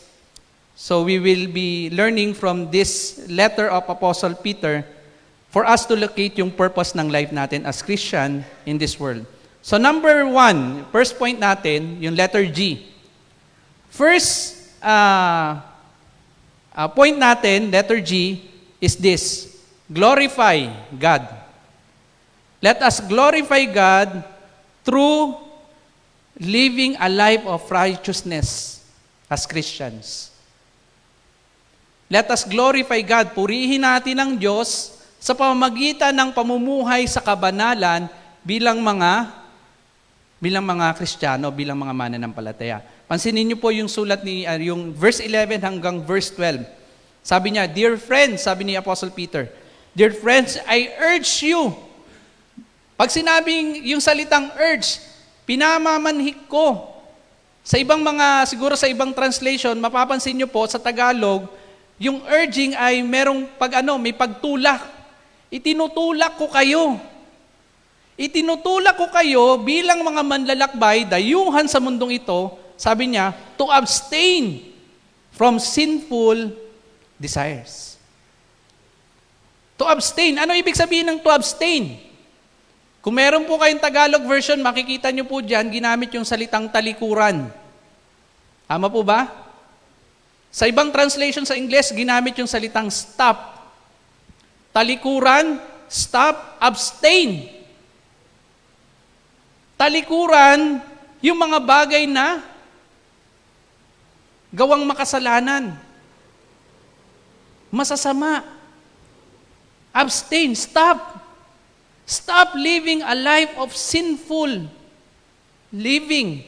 so we will be learning from this letter of Apostle Peter for us to locate yung purpose ng life natin as Christian in this world. So number 1, first point natin, yung letter G. First point natin, letter G, is this: glorify God. Let us glorify God through living a life of righteousness as Christians. Let us glorify God. Purihin natin ang Diyos sa pamamagitan ng pamumuhay sa kabanalan bilang mga Kristiyano, bilang mga mananampalataya. Pansinin niyo po yung sulat yung verse 11 hanggang verse 12. Sabi niya, "Dear friends," sabi ni Apostle Peter, "Dear friends, I urge you." Pag sinabing yung salitang urge, pinamamanhik ko. Sa siguro sa ibang translation, mapapansin niyo po sa Tagalog, yung urging ay may pagtulak. Itinutulak ko kayo. Itinutulak ko kayo bilang mga manlalakbay, dayuhan sa mundong ito, sabi niya, to abstain from sinful desires. To abstain. Ano ibig sabihin ng to abstain? Kung meron po kayong Tagalog version, makikita niyo po dyan, ginamit yung salitang talikuran. Tama po ba? Sa ibang translation sa Ingles, ginamit yung salitang stop. Talikuran, stop, abstain. Talikuran, yung mga bagay na gawang makasalanan. Masasama. Abstain, stop. Stop living a life of sinful living.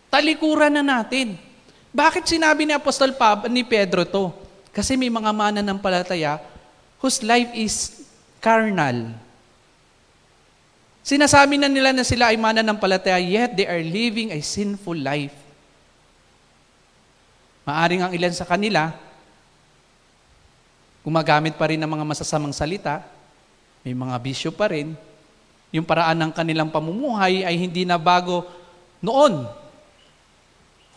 Talikuran na natin. Bakit sinabi ni Apostol ni Pedro to? Kasi may mga mananampalataya whose life is carnal. Sinasabi na nila na sila ay mananampalataya, yet they are living a sinful life. Maaring ang ilan sa kanila, gumagamit pa rin ng mga masasamang salita, may mga bisyo pa rin, yung paraan ng kanilang pamumuhay ay hindi na bago noon.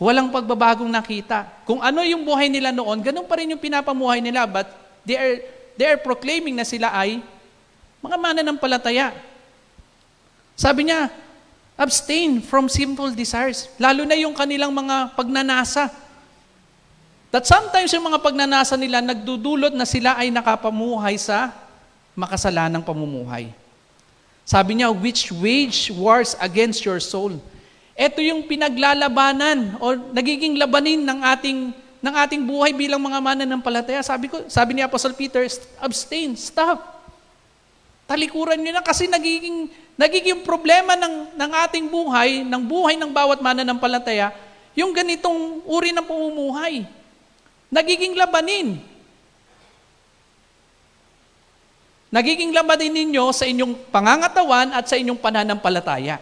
Walang pagbabagong nakita. Kung ano yung buhay nila noon, ganun pa rin yung pinapamuhay nila, but they are proclaiming na sila ay mga mananampalataya. Sabi niya, abstain from sinful desires. Lalo na yung kanilang mga pagnanasa. That sometimes yung mga pagnanasa nila, nagdudulot na sila ay nakapamuhay sa makasalanang pamumuhay. Sabi niya, which wage wars against your soul. Ito yung pinaglalabanan o nagiging labanin ng ating buhay bilang mga mananampalataya. Sabi ni Apostle Peter, abstain, stop. Talikuran niyo na kasi nagiging problema ng ating buhay, ng buhay ng bawat mananampalataya, yung ganitong uri ng pamumuhay. Nagiging labanin. Nagiging labanin ninyo sa inyong pangangatawan at sa inyong pananampalataya.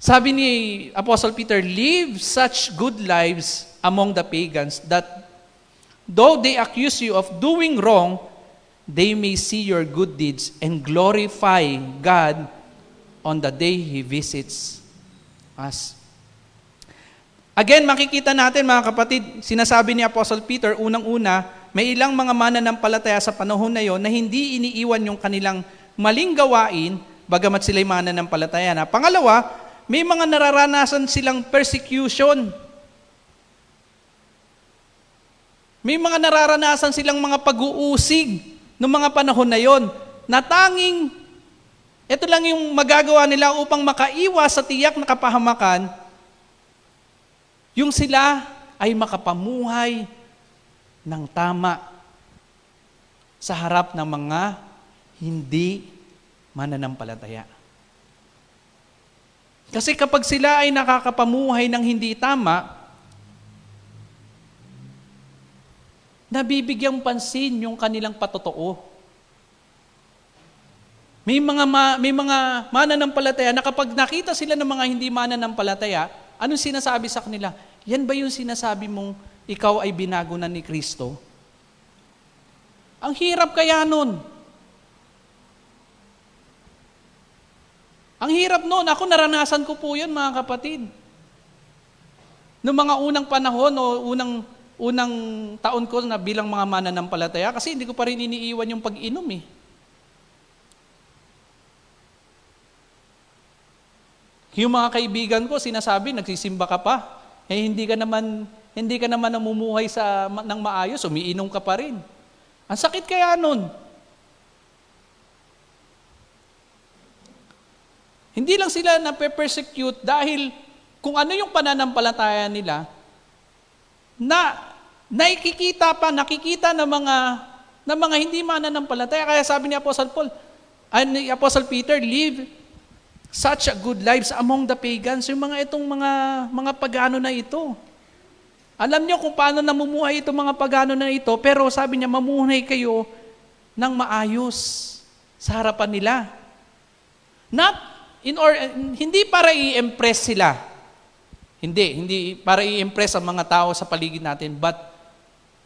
Sabi ni Apostle Peter, live such good lives among the pagans that though they accuse you of doing wrong, they may see your good deeds and glorify God on the day He visits us. Again, makikita natin mga kapatid, sinasabi ni Apostle Peter, unang-una, may ilang mga mananampalataya sa panahon na yon na hindi iniiwan yung kanilang maling gawain, bagamat sila'y mananampalataya na. Pangalawa, may mga nararanasan silang persecution. May mga nararanasan silang mga pag-uusig noong mga panahon na yon, na tanging, ito lang yung magagawa nila upang makaiwas sa tiyak na kapahamakan, yung sila ay makapamuhay ng tama sa harap ng mga hindi mananampalataya. Kasi kapag sila ay nakakapamuhay ng hindi tama, nabibigyang pansin yung kanilang patotoo. May mga mananampalataya na kapag nakita sila ng mga hindi mananampalataya, anong sinasabi sa kanila? Yan ba yung sinasabi mong ikaw ay binago na ni Kristo? Ang hirap kaya nun. Ang hirap nun. Ako naranasan ko po yun, mga kapatid. Noong mga unang panahon o unang taon ko na bilang mga mananampalataya, kasi hindi ko pa rin iniiwan yung pag-inom eh. Yung mga kaibigan ko, sinasabi, nagsisimba ka pa. Eh, hindi ka naman namumuhay ng maayos, umiinom ka pa rin. Ang sakit kaya nun. Hindi lang sila na-persecute dahil kung ano yung pananampalataya nila, nakikita ng mga hindi mananampalataya. Kaya sabi ni Apostle Peter, live such a good lives among the pagans. Yung mga pagano na ito. Alam niyo kung paano namumuhay itong mga pagano na ito, pero sabi niya, mamuhay kayo ng maayos sa harapan nila. Hindi para i-impress sila. Hindi para i-impress ang mga tao sa paligid natin, but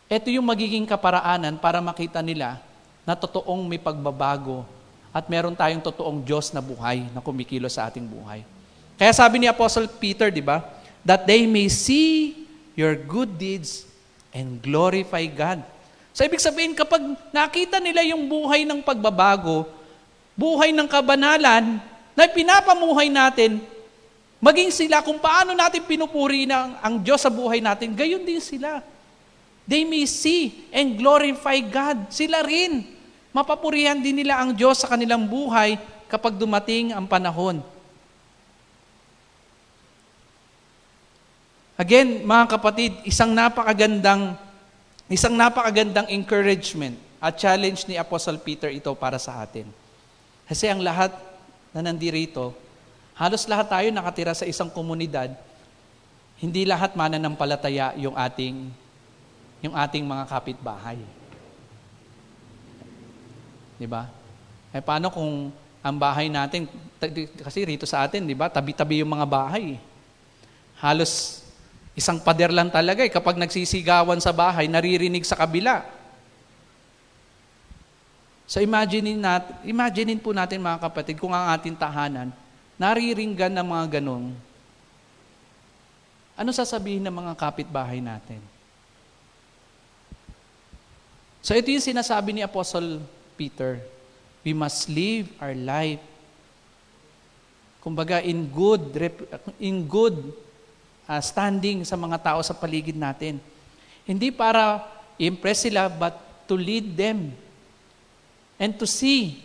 ito yung magiging kaparaanan para makita nila na totoong may pagbabago at meron tayong totoong Diyos na buhay na kumikilos sa ating buhay. Kaya sabi ni Apostle Peter, di ba? That they may see your good deeds and glorify God. So ibig sabihin, kapag nakita nila yung buhay ng pagbabago, buhay ng kabanalan, na pinapamuhay natin, maging sila kung paano natin pinupuri ang Diyos sa buhay natin, gayon din sila. They may see and glorify God. Sila rin. Mapapurihan din nila ang Diyos sa kanilang buhay kapag dumating ang panahon. Again, mga kapatid, isang napakagandang encouragement at challenge ni Apostle Peter ito para sa atin. Kasi ang lahat na nandirito, halos lahat tayo nakatira sa isang komunidad, hindi lahat mananampalataya yung ating mga kapitbahay. Di ba? Eh paano kung ang bahay natin, kasi rito sa atin, di ba, tabi-tabi yung mga bahay. Halos isang pader lang talaga eh. Kapag nagsisigawan sa bahay, naririnig sa kabila. So imaginein po natin mga kapatid, kung ang ating tahanan, nariringgan ng mga ganun, ano sasabihin ng mga kapitbahay natin? So ito yung sinasabi ni Apostle Peter, we must live our life, kumbaga in good standing sa mga tao sa paligid natin. Hindi para i-impress sila, but to lead them. And to see,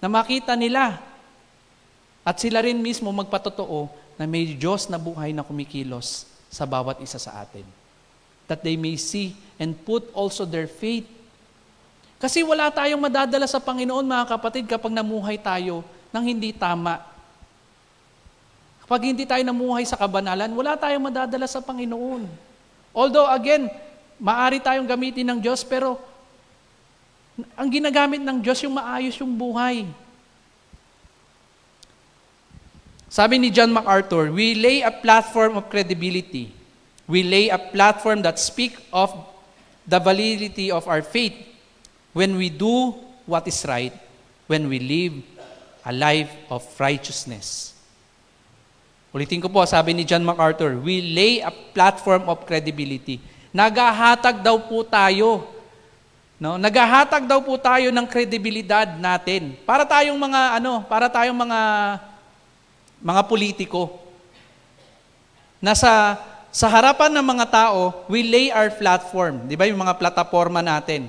na makita nila, at sila rin mismo magpatotoo na may Diyos na buhay na kumikilos sa bawat isa sa atin. That they may see and put also their faith. Kasi wala tayong madadala sa Panginoon, mga kapatid, kapag namuhay tayo ng hindi tama. Kapag hindi tayo namuhay sa kabanalan, wala tayong madadala sa Panginoon. Although, again, maari tayong gamitin ng Diyos, pero ang ginagamit ng Diyos yung maayos yung buhay. Sabi ni John MacArthur, we lay a platform of credibility. We lay a platform that speaks of the validity of our faith when we do what is right, when we live a life of righteousness. Ulitin ko po, sabi ni John MacArthur, we lay a platform of credibility. Naghahatag daw po tayo. No? Naghahatag daw po tayo ng kredibilidad natin. Para tayong mga politiko. Sa harapan ng mga tao, we lay our platform. Di ba yung mga plataforma natin?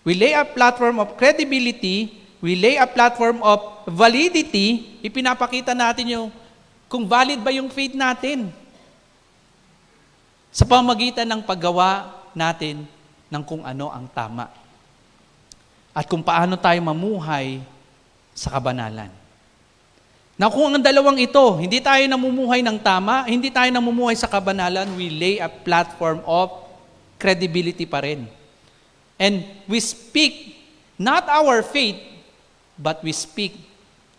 We lay a platform of credibility, we lay a platform of validity, ipinapakita natin yung kung valid ba yung faith natin sa pamamagitan ng paggawa natin ng kung ano ang tama at kung paano tayo mamuhay sa kabanalan. Na kung ang dalawang ito, hindi tayo namumuhay ng tama, hindi tayo namumuhay sa kabanalan, we lay a platform of credibility pa rin. And we speak not our faith, but we speak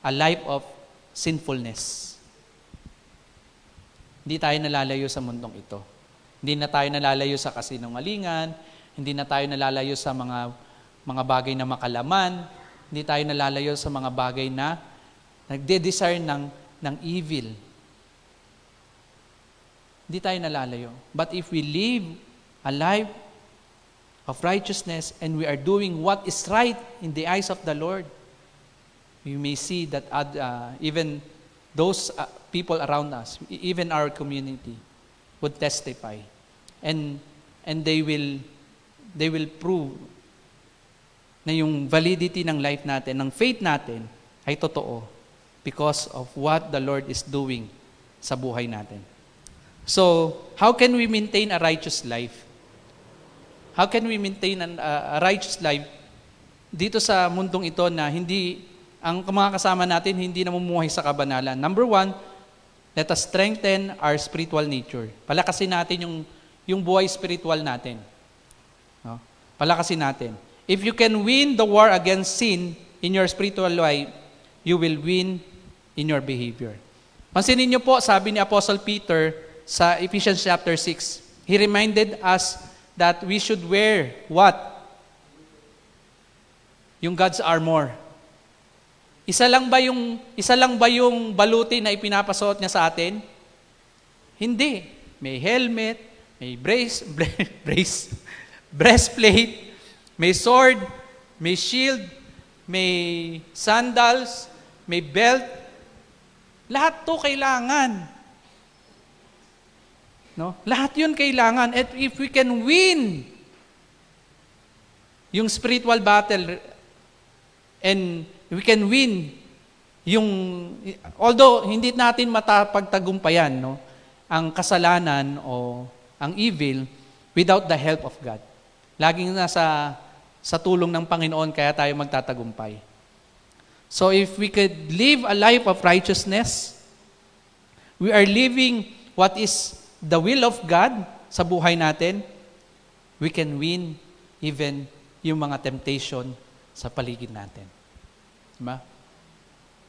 a life of sinfulness. Hindi tayo nalalayo sa mundong ito. Hindi na tayo nalalayo sa kasinungalingan, hindi na tayo nalalayo sa mga bagay na makalaman, hindi tayo nalalayo sa mga bagay na nagde-desire ng evil. Hindi tayo nalalayo. But if we live a life of righteousness and we are doing what is right in the eyes of the Lord, we may see that even those people around us, even our community, would testify. And they will prove na yung validity ng life natin, ng faith natin, ay totoo because of what the Lord is doing sa buhay natin. So, how can we maintain a righteous life? How can we maintain a righteous life dito sa mundong ito na hindi, ang mga kasama natin, hindi namumuhay sa kabanalan? Number one, let us strengthen our spiritual nature. Palakasin natin yung buhay spiritual natin. No? Palakasin natin. If you can win the war against sin in your spiritual life, you will win in your behavior. Pansinin niyo po, sabi ni Apostle Peter sa Ephesians chapter 6, he reminded us that we should wear what? Yung God's armor. Isa lang ba yung baluti na ipinapasuot niya sa atin? Hindi. May helmet, may breastplate, may sword, may shield, may sandals, may belt. Lahat to kailangan. No? Lahat yun kailangan. At if we can win yung spiritual battle and we can win although hindi natin matapagtagumpayan, no, ang kasalanan o ang evil without the help of God. Laging nasa tulong ng Panginoon kaya tayo magtatagumpay. So if we could live a life of righteousness, we are living what is the will of God sa buhay natin, we can win even yung mga temptation sa paligid natin. Diba?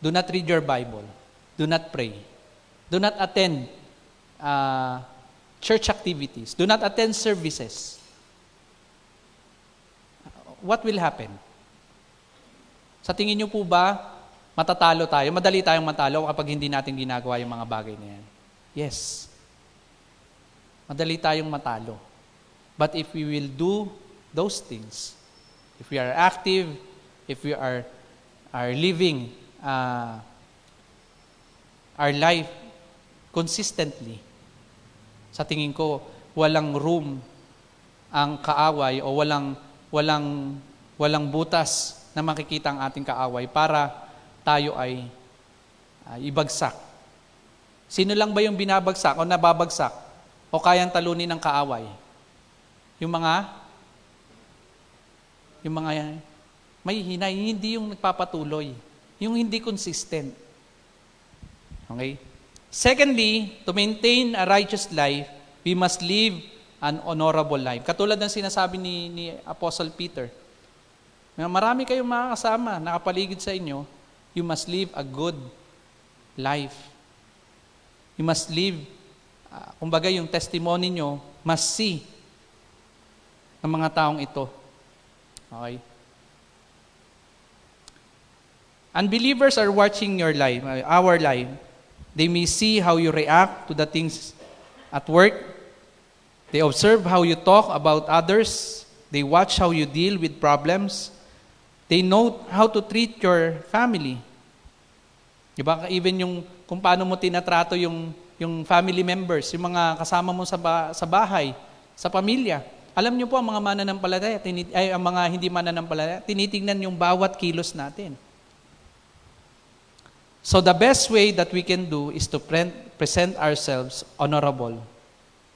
Do not read your Bible. Do not pray. Do not attend church activities. Do not attend services. What will happen? Sa tingin niyo po ba, matatalo tayo? Madali tayong matalo kapag hindi natin ginagawa yung mga bagay na yan? Yes. Madali tayong matalo. But if we will do those things, if we are active, if we are living our life consistently, sa tingin ko, walang room ang kaaway o walang butas na makikita ang ating kaaway para tayo ay ibagsak. Sino lang ba yung binabagsak o nababagsak o kayang talunin ng kaaway? Yung mga may hinay, hindi yung nagpapatuloy, yung hindi consistent. Okay? Secondly, to maintain a righteous life, we must live an honorable life. Katulad ng sinasabi ni Apostle Peter, marami kayong mga kasama, nakapaligid sa inyo, you must live a good life. You must live, kumbaga yung testimony nyo, must see ng mga taong ito. Okay? Unbelievers are watching your life, our life. They may see how you react to the things at work. They observe how you talk about others. They watch how you deal with problems. They know how to treat your family. Diba? Even kung paano mo tinatrato yung family members, yung mga kasama mo sa bahay, sa pamilya. Alam niyo po, ang mga mananampalataya, ang mga hindi mananampalataya, tinitingnan yung bawat kilos natin. So the best way that we can do is to present ourselves honorable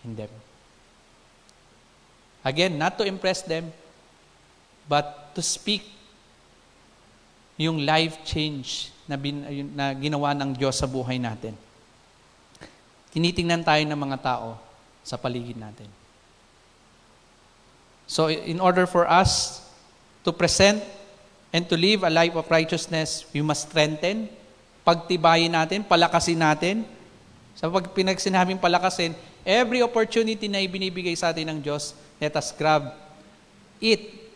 in them. Again, not to impress them, but to speak yung life change na ginawa ng Diyos sa buhay natin. Tinitingnan tayo ng mga tao sa paligid natin. So in order for us to present and to live a life of righteousness, we must strengthen, pagtibayin natin, palakasin natin. Sa pag pinagsinabing palakasin, every opportunity na ibinibigay sa atin ng Diyos, let us grab it.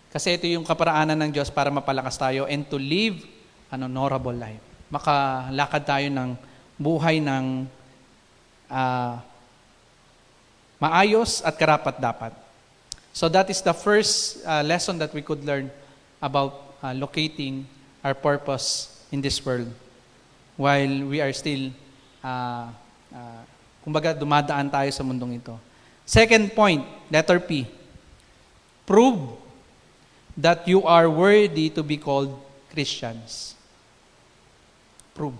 Kasi ito yung kaparaanan ng Diyos para mapalakas tayo and to live an honorable life. Makalakad tayo ng buhay ng maayos at karapat-dapat. So that is the first lesson that we could learn about locating our purpose in this world while we are still, kumbaga, dumadaan tayo sa mundong ito. Second point, letter P, prove that you are worthy to be called Christians. Prove.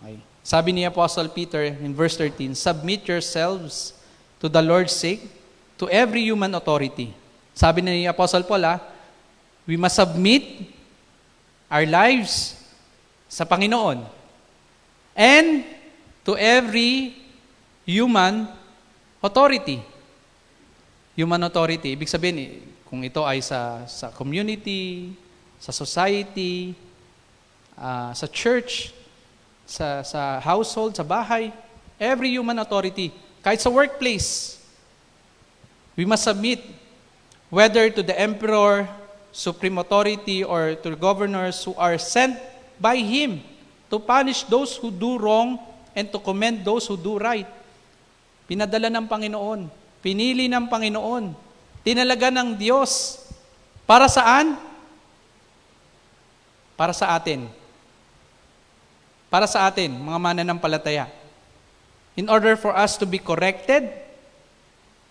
Okay. Sabi ni Apostle Peter in verse 13, submit yourselves to the Lord's sake to every human authority. Sabi ni Apostle Paul, we must submit our lives sa Panginoon and to every human authority. Human authority, ibig sabihin, kung ito ay sa community, sa society, sa church, sa household, sa bahay, every human authority, kahit sa workplace, we must submit whether to the emperor, supreme authority, or to the governors who are sent by him to punish those who do wrong and to commend those who do right. Pinadala ng Panginoon, pinili ng Panginoon, tinalaga ng Diyos. Para saan? Para sa atin. Para sa atin, mga mananampalataya. In order for us to be corrected,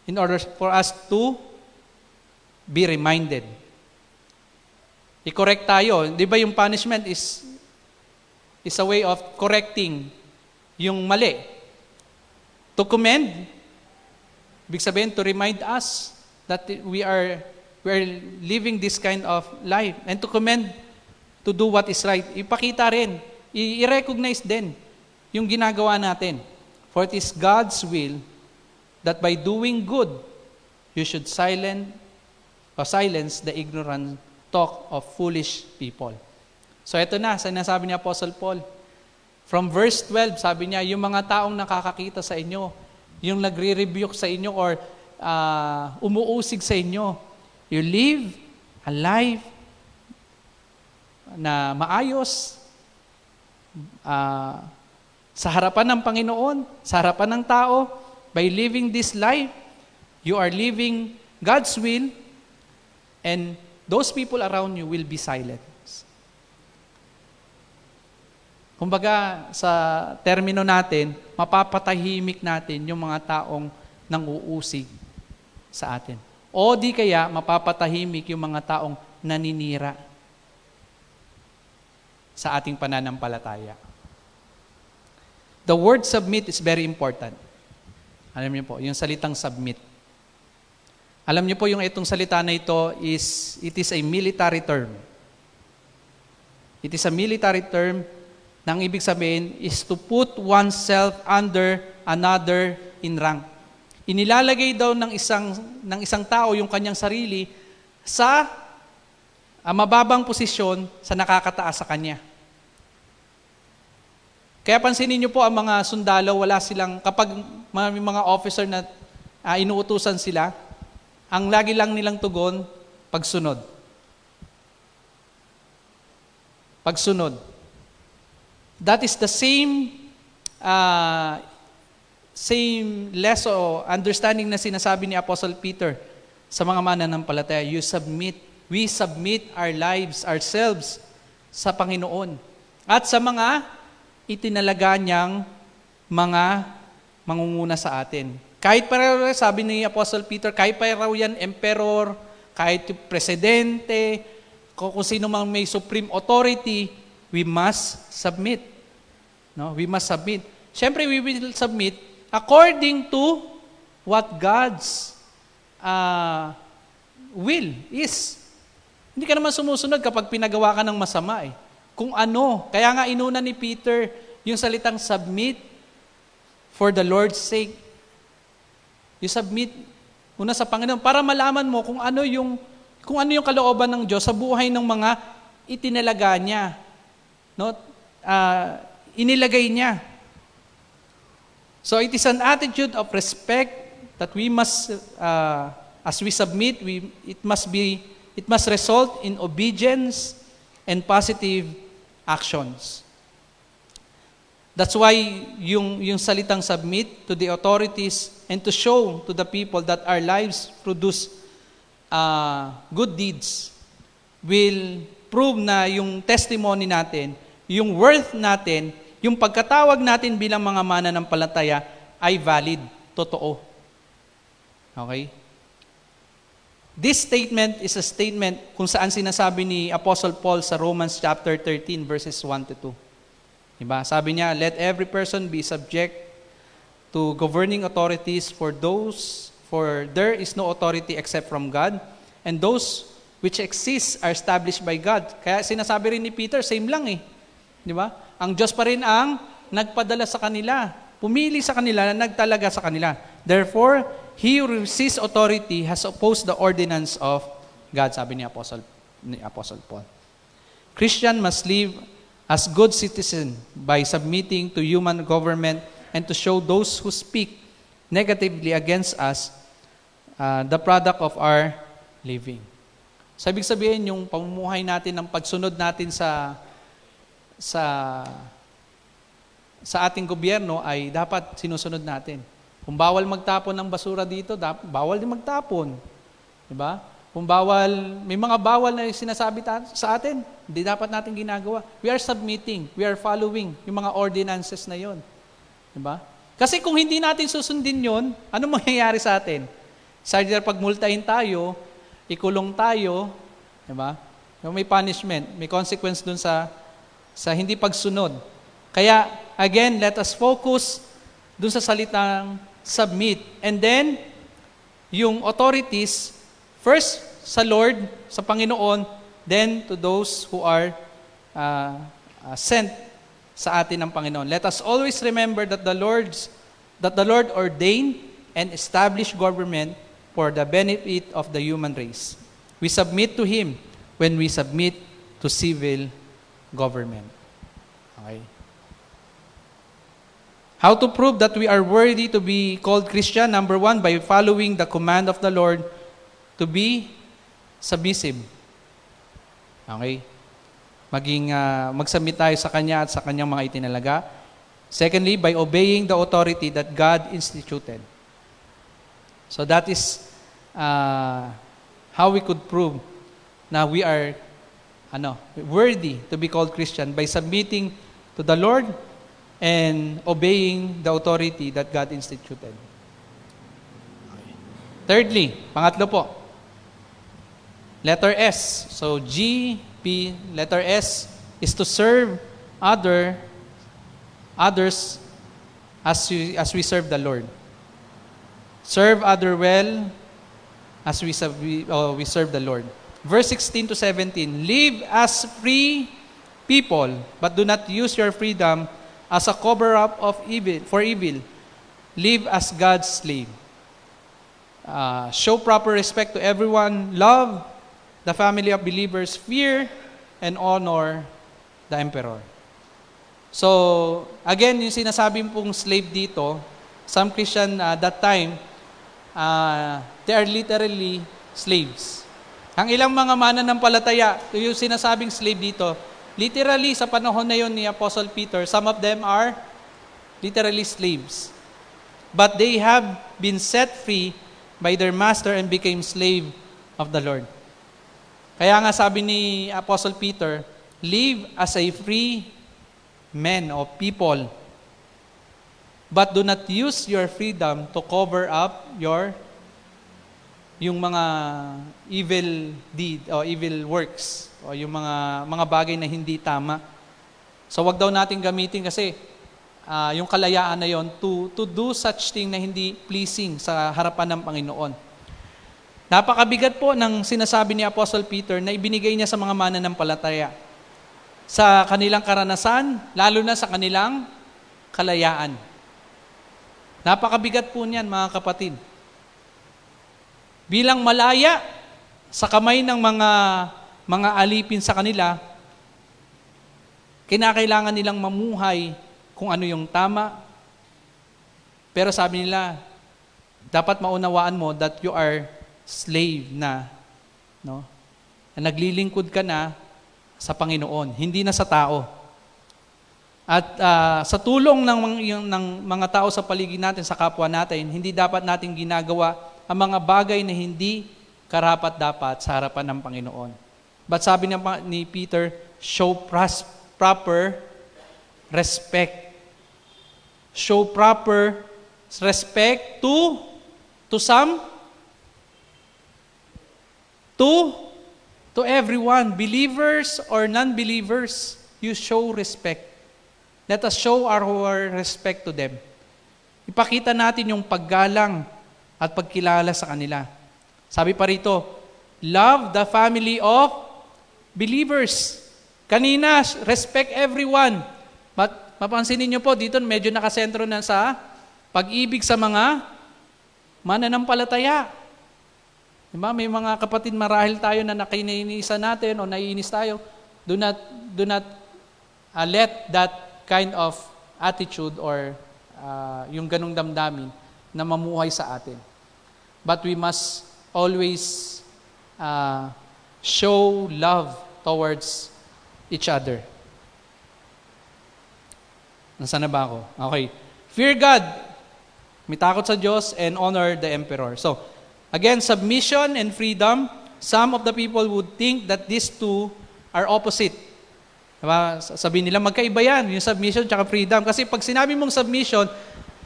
in order for us to be reminded. I-correct tayo. Di ba yung punishment is a way of correcting yung mali. To commend, ibig sabihin, to remind us that we are living this kind of life. And to commend, to do what is right. Ipakita rin, i-recognize din yung ginagawa natin. For it is God's will that by doing good, you should silence the ignorant talk of foolish people. So ito na, sinasabi ni Apostle Paul. From verse 12, sabi niya, yung mga taong nakakakita sa inyo, yung nagre-rebuke sa inyo or umuusig sa inyo, you live a life na maayos sa harapan ng Panginoon, sa harapan ng tao. By living this life, you are living God's will and those people around you will be silent. Kumbaga, sa termino natin, mapapatahimik natin yung mga taong nang-uusig sa atin. O di kaya, mapapatahimik yung mga taong naninira sa ating pananampalataya. The word submit is very important. Alam niyo po, yung salitang submit. Alam niyo po, yung itong salita na ito it is a military term. It is a military term na ang ibig sabihin is to put oneself under another in rank. Inilalagay daw ng isang tao yung kanyang sarili sa mababang posisyon sa nakakataas sa kanya. Kaya pansinin niyo po ang mga sundalo, wala silang, kapag may mga officer na inuutusan sila, ang lagi lang nilang tugon, pagsunod. Pagsunod. That is the same lesson o understanding na sinasabi ni Apostle Peter sa mga mananampalataya. We submit our lives, ourselves sa Panginoon. At sa mga itinalaga niyang mga mangunguna sa atin. Kahit pa raw, sabi ni Apostle Peter, kahit pa raw yan emperor, kahit presidente, kung sino mang may supreme authority, we must submit. No? We must submit. Siyempre, we will submit according to what God's will is. Hindi ka naman sumusunod kapag pinagawa ka ng masama eh. Kung ano, kaya nga inuna ni Peter yung salitang submit for the Lord's sake. You submit una sa Panginoon para malaman mo kung ano yung kalooban ng Diyos sa buhay ng mga itinalaga niya. No? Inilagay niya. So it is an attitude of respect that we must, as we submit, it must result in obedience and positive actions. That's why yung salitang submit to the authorities and to show to the people that our lives produce good deeds will prove na yung testimony natin, yung worth natin, yung pagkatawag natin bilang mga mananampalataya ay valid, totoo. Okay? This statement is a statement kung saan sinasabi ni Apostle Paul sa Romans chapter 13 verses 1 to 2. Diba? Sabi niya, let every person be subject to governing authorities for there is no authority except from God, and those which exist are established by God. Kaya sinasabi rin ni Peter, same lang eh. Di ba? Ang Diyos pa rin ang nagpadala sa kanila, pumili sa kanila, nagtalaga sa kanila. Therefore, he who resists authority has opposed the ordinance of God, sabi ni Apostle Paul. Christian must live as good citizen by submitting to human government and to show those who speak negatively against us the product of our living. So, ibig sabihin, yung pamumuhay natin, ng pagsunod natin sa ating gobyerno ay dapat sinusunod natin. Kung bawal magtapon ng basura dito, bawal din magtapon. Diba? Kung may mga bawal na sinasabi sa atin, hindi dapat natin ginagawa. We are submitting, we are following yung mga ordinances na yon. Diba? Kasi kung hindi natin susundin yon, ano mangyayari sa atin? Either pagmultahin tayo, ikulong tayo, diba? May punishment, may consequence dun sa hindi pagsunod. Kaya, again, let us focus dun sa salitang submit. And then, yung authorities, first sa Lord, sa Panginoon, then to those who are sent sa atin ng Panginoon. Let us always remember that the Lord ordained and established government for the benefit of the human race. We submit to Him when we submit to civil government. Okay. How to prove that we are worthy to be called Christian? Number 1, by following the command of the Lord to be submissive. Okay? Mag-submit tayo sa Kanya at sa Kanyang mga itinalaga. Secondly, by obeying the authority that God instituted. So that is how we could prove na we are worthy to be called Christian, by submitting to the Lord and obeying the authority that God instituted. Okay. Thirdly, pangatlo po, letter S. So G, P, letter S is to serve others as we serve the Lord. Serve other well as we serve the Lord. Verse 16 to 17, live as free people, but do not use your freedom as a cover-up for evil. Live as God's slave. Show proper respect to everyone. Love the family of believers. Fear and honor the emperor. So, again, yung sinasabi pong slave dito, some Christian that time, they are literally slaves. Ang ilang mga mananampalataya, yung sinasabing slave dito, literally sa panahon na yon ni Apostle Peter, some of them are literally slaves. But they have been set free by their master and became slave of the Lord. Kaya nga sabi ni Apostle Peter, live as a free man or people, but do not use your freedom to cover up yung mga evil deed o evil works o yung mga bagay na hindi tama. So wag daw natin gamitin kasi yung kalayaan na yon to do such thing na hindi pleasing sa harapan ng Panginoon. Napakabigat po ng sinasabi ni Apostle Peter na ibinigay niya sa mga mananampalataya. Sa kanilang karanasan, lalo na sa kanilang kalayaan. Napakabigat po niyan, mga kapatid. Bilang malaya sa kamay ng mga alipin sa kanila, kinakailangan nilang mamuhay kung ano yung tama. Pero sabi nila, dapat maunawaan mo that you are slave na, no? Na naglilingkod ka na sa Panginoon, hindi na sa tao. At sa tulong ng mga tao sa paligid natin, sa kapwa natin, hindi dapat natin ginagawa ang mga bagay na hindi karapat-dapat sa harapan ng Panginoon. But sabi ni Peter, show proper respect. Show proper respect to some, to everyone, believers or non-believers, you show respect. Let us show our respect to them. Ipakita natin yung paggalang at pagkilala sa kanila. Sabi pa rito, love the family of believers. Kanina, respect everyone. But mapansinin niyo po, dito medyo nakasentro na sa pag-ibig sa mga mananampalataya. Diba? May mga kapatid marahil tayo na nakininisan natin o naiinis tayo. Do not let that kind of attitude or yung ganong damdamin na mamuhay sa atin. But we must always show love towards each other. Nasaan na ba ako? Okay. Fear God. May takot sa Diyos and honor the emperor. So, again, submission and freedom. Some of the people would think that these two are opposite. Diba? Sabihin nila, magkaiba yan, yung submission at freedom. Kasi pag sinabi mong submission,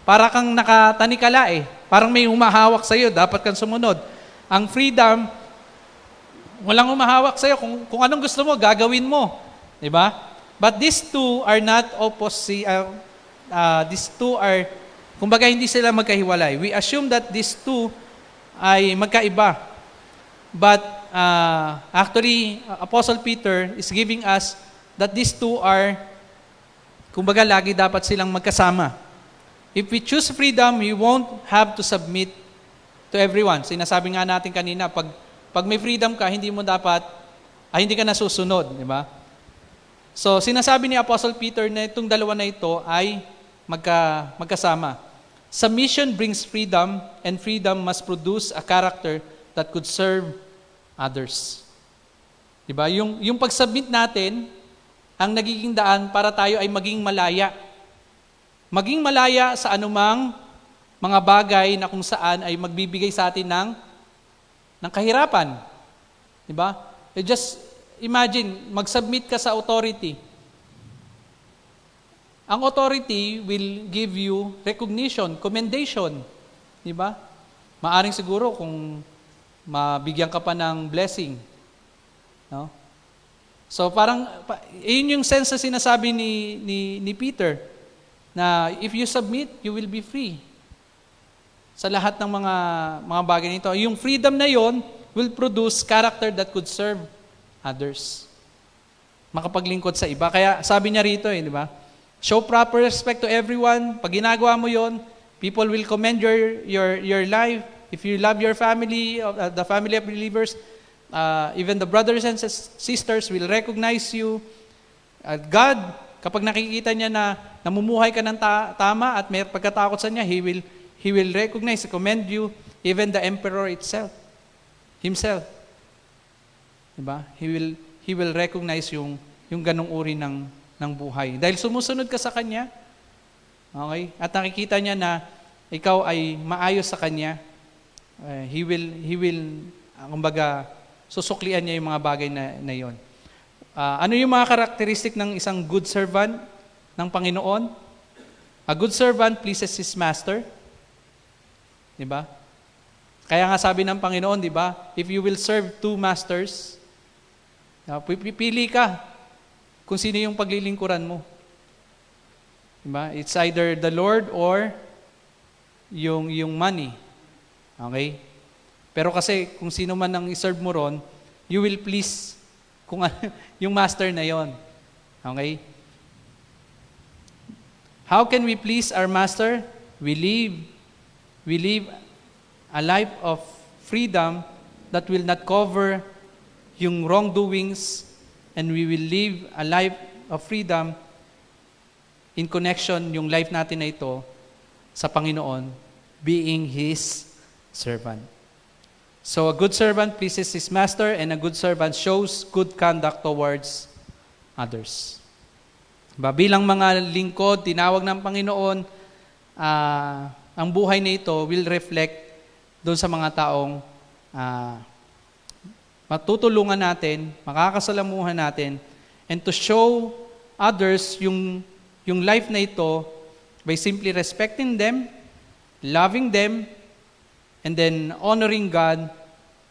para kang nakatanikala eh. Parang may humahawak sa'yo, dapat kang sumunod. Ang freedom, walang humahawak sa'yo. Kung anong gusto mo, gagawin mo. Diba? But these two are not opposite. These two are, kumbaga hindi sila magkahiwalay. We assume that these two ay magkaiba. But actually, Apostle Peter is giving us that these two are, kumbaga lagi dapat silang magkasama. If we choose freedom, we won't have to submit to everyone. Sinasabi nga natin kanina, pag may freedom ka, hindi ka nasusunod, di ba? So, sinasabi ni Apostle Peter na itong dalawa na ito ay magkasama. Submission brings freedom, and freedom must produce a character that could serve others. Di ba? Yung pag-submit natin, ang nagiging daan para tayo ay maging malaya. Maging malaya sa anumang mga bagay na kung saan ay magbibigay sa atin ng kahirapan. Di ba? Just imagine, mag-submit ka sa authority. Ang authority will give you recognition, commendation. Di ba? Maaring siguro kung mabigyan ka pa ng blessing. No? So parang, yun yung sense na sinasabi ni Peter, na if you submit, you will be free. Sa lahat ng mga bagay nito. Yung freedom na yon will produce character that could serve others. Makapaglingkod sa iba. Kaya sabi niya rito, di ba? Show proper respect to everyone. Pag ginagawa mo yon, people will commend your life. If you love your family, the family of believers, even the brothers and sisters will recognize you. God, kapag nakikita niya na namumuhay ka ng tama at may pagkatakot sa niya, He will recognize, commend you, even the emperor himself. Diba? He will recognize yung ganong uri ng buhay. Dahil sumusunod ka sa Kanya, okay? At nakikita niya na ikaw ay maayos sa Kanya, He will, kumbaga, susuklian niya yung mga bagay na yon. Ano yung mga karakteristik ng isang good servant ng Panginoon? A good servant pleases his master. Diba? Kaya nga sabi ng Panginoon, diba? If you will serve two masters, pipili ka kung sino yung paglilingkuran mo. Diba? It's either the Lord or yung money. Okay? Pero kasi kung sino man ang iserve mo ron, you will please kung yung master na yon. Okay? How can we please our master? We live a life of freedom that will not cover yung wrongdoings, and we will live a life of freedom in connection yung life natin na ito sa Panginoon, being His servant. So a good servant pleases his master, and a good servant shows good conduct towards others. Bilang mga lingkod, tinawag ng Panginoon, ang buhay na ito will reflect doon sa mga taong matutulungan natin, makakasalamuhan natin, and to show others yung life na ito by simply respecting them, loving them, and then honoring God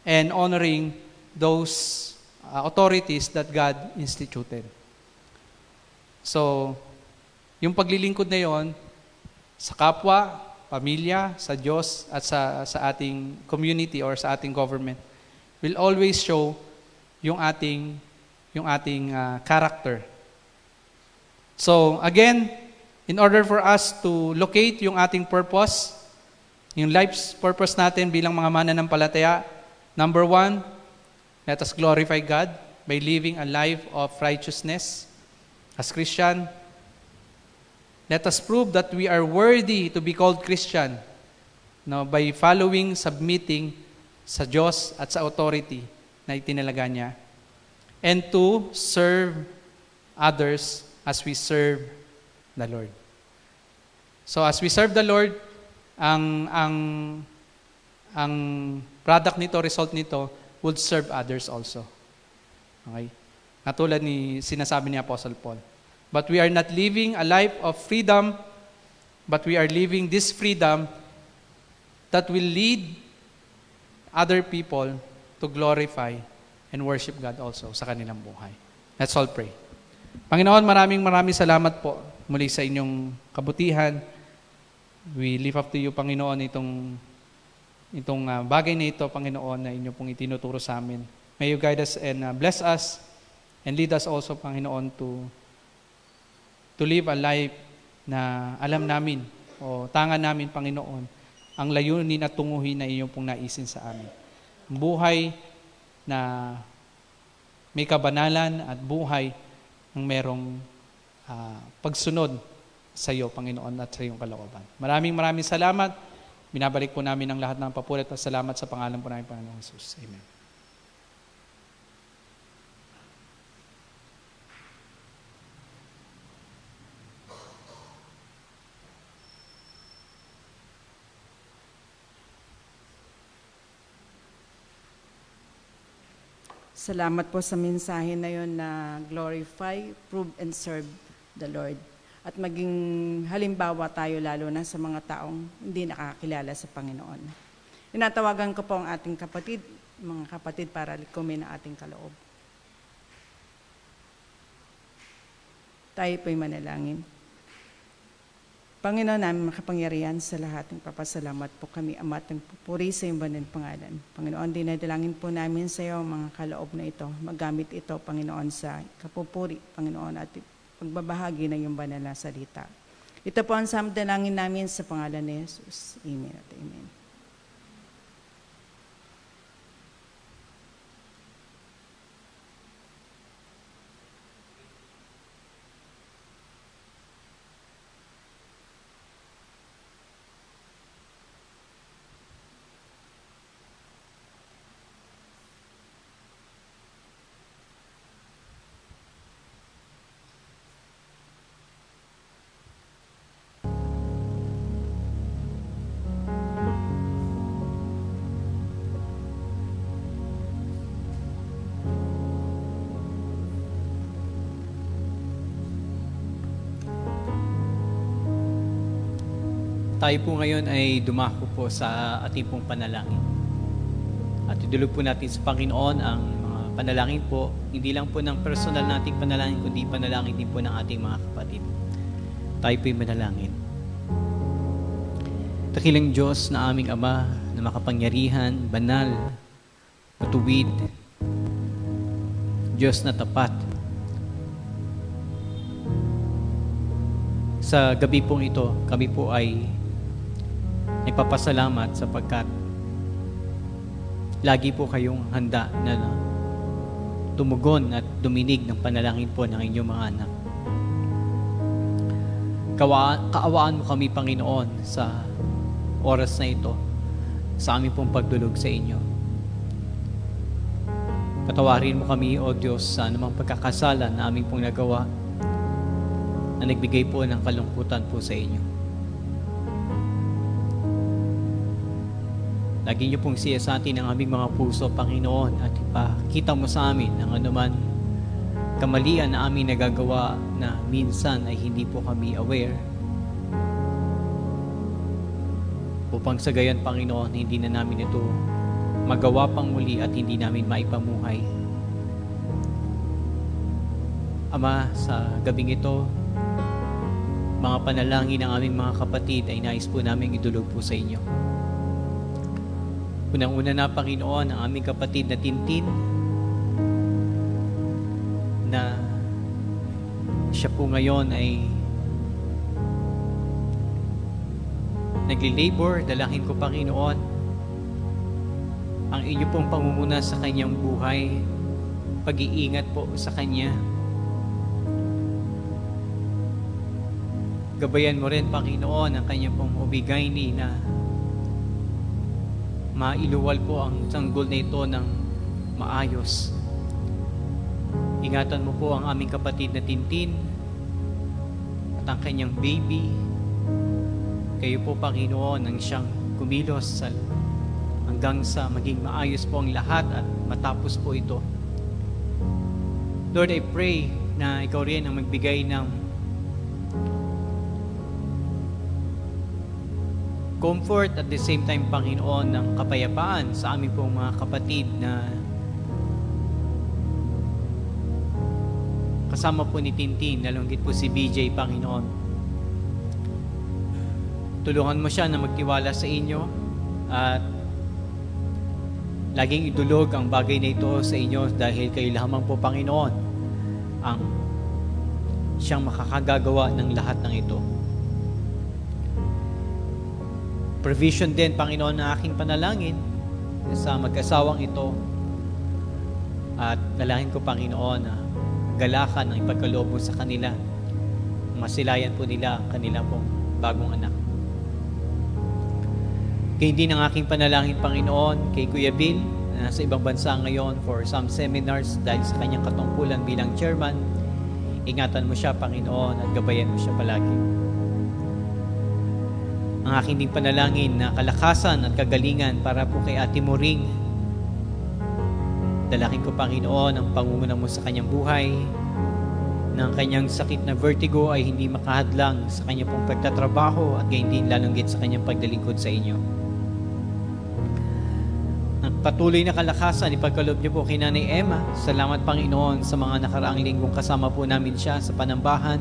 and honoring those authorities that God instituted. So, yung paglilingkod na yon sa kapwa, pamilya, sa Diyos, at sa ating community or sa ating government will always show yung ating character. So, again, in order for us to locate yung ating purpose, yung life's purpose natin bilang mga mananampalataya, number 1, let us glorify God by living a life of righteousness. As Christian, let us prove that we are worthy to be called Christian, by following, submitting sa Diyos at sa authority na itinalaga niya. And 2, serve others as we serve the Lord. So as we serve the Lord, ang product nito, result nito, would serve others also. Okay? Katulad ni sinasabi ni Apostle Paul. But we are not living a life of freedom, but we are living this freedom that will lead other people to glorify and worship God also sa kanilang buhay. Let's all pray. Panginoon, maraming salamat po muli sa inyong kabutihan. We lift up to you, Panginoon, itong bagay na ito, Panginoon, na inyo pong itinuturo sa amin. May you guide us and bless us and lead us also, Panginoon, to live a life na alam namin o tangan namin, Panginoon, ang layunin at tunguhin na inyong pong naisin sa amin. Buhay na may kabanalan at buhay ng merong pagsunod sa iyo, Panginoon, at sa iyong kalooban. Maraming salamat. Binabalik po namin ang lahat ng papurit at salamat sa pangalan po namin, Panginoon Jesus. Amen. Salamat po sa mensahe na yon na glorify, prove, and serve the Lord. At maging halimbawa tayo lalo na sa mga taong hindi nakakilala sa Panginoon. Inatawagan ko po ang ating mga kapatid para likumin ang ating kaloob. Tayo po'y manalangin. Panginoon namin makapangyarihan sa lahat, nagpapasalamat po kami, Ama, at nagpupuri sa iyong banal pangalan. Panginoon, dinadalangin po namin sa iyo mga kaloob na ito. Magamit ito, Panginoon, sa kapupuri, Panginoon, at pagbabahagi ng iyong banal na salita. Ito po ang samdalangin namin sa pangalan ni Jesus. Amen at amen. Tayo po ngayon ay dumako po sa ating pong panalangin. At idulog po natin sa Panginoon ang mga panalangin po, hindi lang po ng personal nating panalangin, kundi panalangin din po ng ating mga kapatid. Tayo po'y manalangin. Dakilang Diyos na aming Ama, na makapangyarihan, banal, matuwid, Diyos na tapat. Sa gabi pong ito, kami po ay nagpapasalamat sapagkat lagi po kayong handa na tumugon at duminig ng panalangin po ng inyong mga anak. Kaawaan mo kami, Panginoon, sa oras na ito, sa aming pong pagdulog sa inyo. Patawarin mo kami, O Diyos, sa anumang pagkakasala na aming pong nagawa na nagbigay po ng kalungkutan po sa inyo. Lagi niyo pong siyasatin ang aming mga puso, Panginoon, at ipakita mo sa amin ang anuman kamalian na aming nagagawa na minsan ay hindi po kami aware. Upang sa gayon, Panginoon, hindi na namin ito magawa pang muli at hindi namin maipamuhay. Ama, sa gabing ito, mga panalangin ng aming mga kapatid ay nais po namin idulog po sa inyo. Unang-una na, Panginoon, ang aming kapatid na Tintin, na siya po ngayon ay nagli-labor. Dalangin ko, Panginoon, ang inyo pong pangunguna sa kanyang buhay, pag-iingat po sa kanya. Gabayan mo rin, Panginoon, ang kanyang pong obigayni na mailuwal po ang sanggol na ito ng maayos. Ingatan mo po ang aming kapatid na Tintin at ang kanyang baby. Kayo po, Panginoon, ang siyang kumilos hanggang sa maging maayos po ang lahat at matapos po ito. Lord, I pray na ikaw rin ang magbigay ng comfort at the same time, Panginoon, ng kapayapaan sa aming pong mga kapatid na kasama po ni Tintin, lalunggit po si BJ, Panginoon. Tulungan mo siya na magtiwala sa inyo at laging idulog ang bagay na ito sa inyo dahil kayo lamang po, Panginoon, ang siyang makakagagawa ng lahat ng ito. Provision din, Panginoon, na aking panalangin sa mag-asawang ito. At dalangin ko, Panginoon, na galakan ang ipagkaloob mo sa kanila. Masilayan po nila ang kanila pong bagong anak. Kaya din ang aking panalangin, Panginoon, kay Kuya Bill, na nasa ibang bansa ngayon for some seminars dahil sa kanyang katungkulan bilang chairman. Ingatan mo siya, Panginoon, at gabayan mo siya palagi. Ang aking ding panalangin na kalakasan at kagalingan para po kay Ate Moring. Dalangin ko, Panginoon, ang pangunguna mo sa kanyang buhay, na ang kanyang sakit na vertigo ay hindi makahadlang sa kanyang pong pagtatrabaho at gayon din lalunggit sa kanyang pagdalingkod sa inyo. Ang patuloy na kalakasan, ipagkaloob niyo po kay Nanay Emma. Salamat, Panginoon, sa mga nakaraang linggong kasama po namin siya sa panambahan.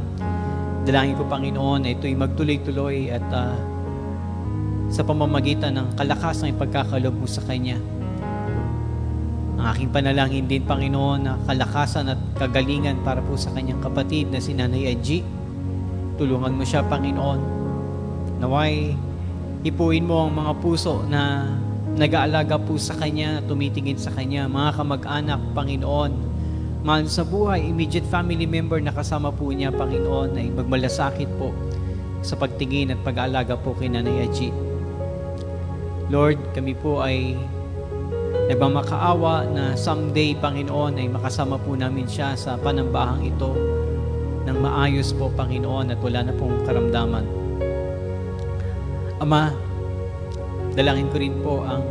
Dalangin ko, Panginoon, na ito'y magtuloy-tuloy at sa pamamagitan ng kalakasang ipagkakaloob mo sa Kanya. Ang aking panalangin din, Panginoon, na kalakasan at kagalingan para po sa kanyang kapatid na si Nanay Angie. Tulungan mo siya, Panginoon. Naway, ipuin mo ang mga puso na nag-aalaga po sa Kanya, tumitingin sa Kanya, mga kamag-anak, Panginoon, mahal sa buhay, immediate family member na kasama po niya, Panginoon, ay magmalasakit po sa pagtingin at pag-aalaga po kay Nanay Angie. Lord, kami po ay nagmamakaawa na someday, Panginoon, ay makasama po namin siya sa panambahang ito ng maayos po, Panginoon, at wala na pong karamdaman. Ama, dalangin ko rin po ang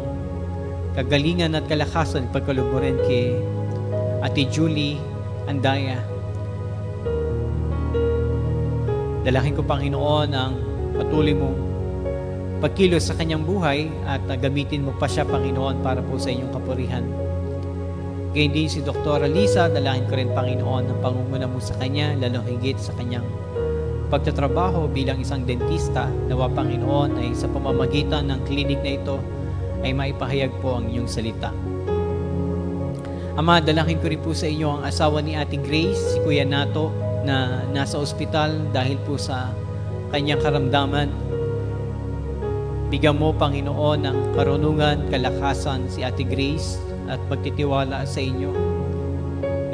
kagalingan at kalakasan pagkaloob mo rin kay Ate Julie Andaya. Dalangin ko, Panginoon, ang patuloy mong pagkilos sa kanyang buhay at gamitin mo pa siya, Panginoon, para po sa inyong kapurihan. Gayun din si Dr. Lisa, dalangin ko rin, Panginoon, ang pangunguna mo sa kanya, lalo higit sa kanyang pagtatrabaho bilang isang dentista. Nawa, Panginoon, ay sa pamamagitan ng klinik na ito ay maipahayag po ang inyong salita. Ama, dalangin ko rin po sa inyo ang asawa ni Ate Grace, si Kuya Nato, na nasa ospital dahil po sa kanyang karamdaman. Bigyan mo, Panginoon, ng karunungan, kalakasan si Ate Grace at pagtitiwala sa inyo.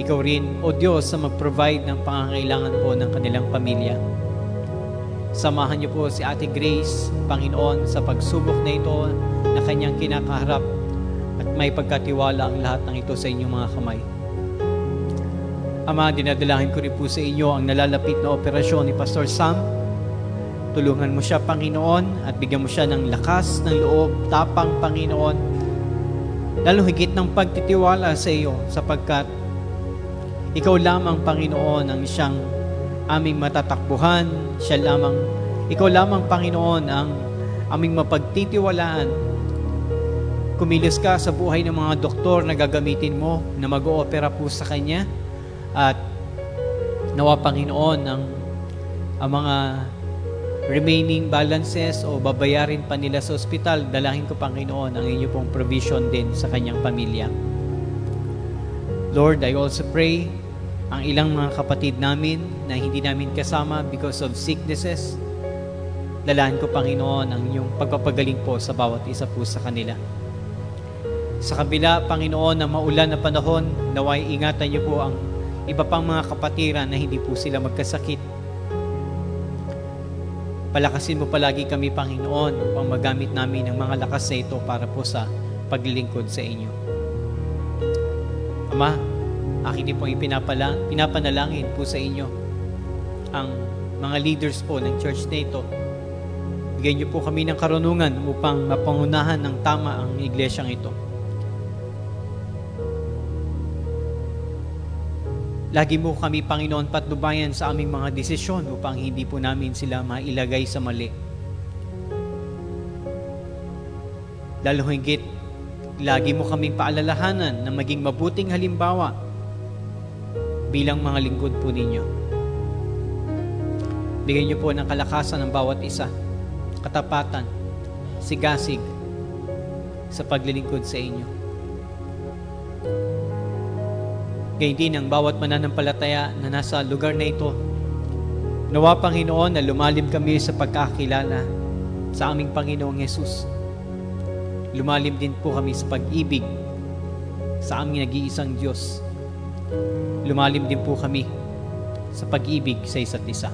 Ikaw rin, O Diyos, sa mag-provide ng pangangailangan po ng kanilang pamilya. Samahan niyo po si Ate Grace, Panginoon, sa pagsubok na ito na kanyang kinakaharap at may pagkatiwala ang lahat ng ito sa inyong mga kamay. Ama, dinadalahin ko rin po sa inyo ang nalalapit na operasyon ni Pastor Sam. Tulungan mo siya, Panginoon, at bigyan mo siya ng lakas, ng loob, tapang, Panginoon, lalo higit ng pagtitiwala sa iyo sapagkat ikaw lamang, Panginoon, ang siyang aming matatakbuhan. Ikaw lamang, Panginoon, ang aming mapagtitiwalaan. Kumilos ka sa buhay ng mga doktor na gagamitin mo na mag-oopera po sa kanya. At nawa, Panginoon, ang mga remaining balances o babayarin pa nila sa ospital, dalahin ko, Panginoon, ang inyo pong provision din sa kanyang pamilya. Lord, I also pray ang ilang mga kapatid namin na hindi namin kasama because of sicknesses. Dalahan ko, Panginoon, ang inyong pagpapagaling po sa bawat isa po sa kanila. Sa kabila, Panginoon, ng maulan na panahon, naway ingatan niyo po ang iba pang mga kapatiran na hindi po sila magkasakit. Palakasin mo palagi kami, Panginoon, upang magamit namin ang mga lakas na ito para po sa paglilingkod sa inyo. Ama, akin din pong pinapanalangin po sa inyo ang mga leaders po ng church na ito. Bigyan niyo po kami ng karunungan upang mapangunahan ng tama ang iglesyang ito. Lagi mo kami, Panginoon, patnubayan sa aming mga desisyon upang hindi po namin sila mailagay sa mali. Lalo higit, lagi mo kaming paalalahanan na maging mabuting halimbawa bilang mga lingkod po ninyo. Bigyan niyo po ng kalakasan ng bawat isa, katapatan, sigasig sa paglilingkod sa inyo. Gayun din ang bawat mananampalataya na nasa lugar na ito. Nawa, Panginoon, na lumalim kami sa pagkakilala sa aming Panginoong Yesus. Lumalim din po kami sa pag-ibig sa aming nag-iisang Diyos. Lumalim din po kami sa pag-ibig sa isa't isa.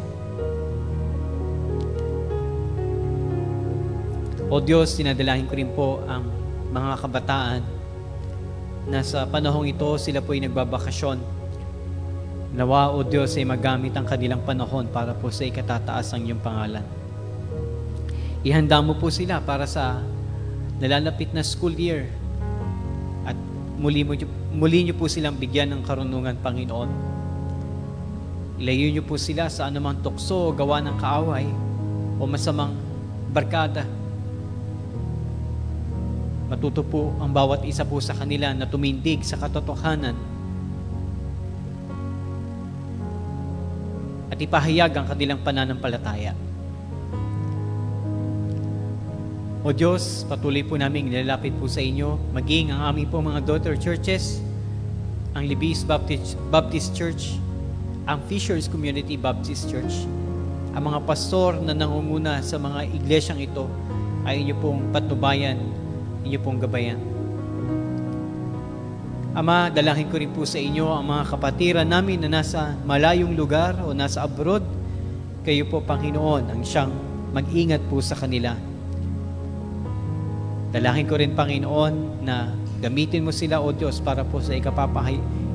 O Diyos, sinadalahin ko rin po ang mga kabataan na sa panahong ito sila po ay nagbabakasyon. Nawa, O Diyos, ay magamit ang kanilang panahon para po sa ikatataas ng iyong pangalan. Ihanda mo po sila para sa nalalapit na school year at muli niyo po silang bigyan ng karunungan, Panginoon. Ilayo niyo po sila sa anumang tukso o gawa ng kaaway o masamang barkada. Matuto po ang bawat isa po sa kanila na tumindig sa katotohanan at ipahayag ang kanilang pananampalataya. O Diyos, patuloy po namin nilalapit po sa inyo, maging ang aming po mga daughter churches, ang Libis Baptist Church, ang Fishers Community Baptist Church, ang mga pastor na nangunguna sa mga iglesyang ito ay inyo pong patnubayan, inyo pong gabayan. Ama, dalangin ko rin po sa inyo ang mga kapatiran namin na nasa malayong lugar o nasa abroad. Kayo po, Panginoon, ang siyang mag-ingat po sa kanila. Dalangin ko rin, Panginoon, na gamitin mo sila, O Diyos, para po sa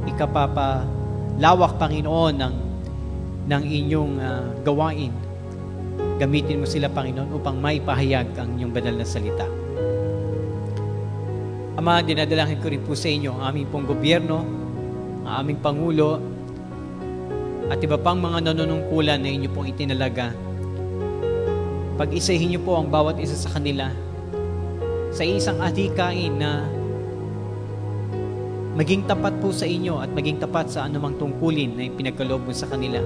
ikapapalawak, Panginoon, ng inyong gawain. Gamitin mo sila, Panginoon, upang maipahayag ang inyong banal na salita. Ama, dinadalangin ko rin po sa inyo ang aming pong gobyerno, ang aming Pangulo, at iba pang mga nanunungkulan na inyo pong itinalaga. Pag-isahin niyo po ang bawat isa sa kanila sa isang adhikain na maging tapat po sa inyo at maging tapat sa anumang tungkulin na ipinagkaloob mo sa kanila.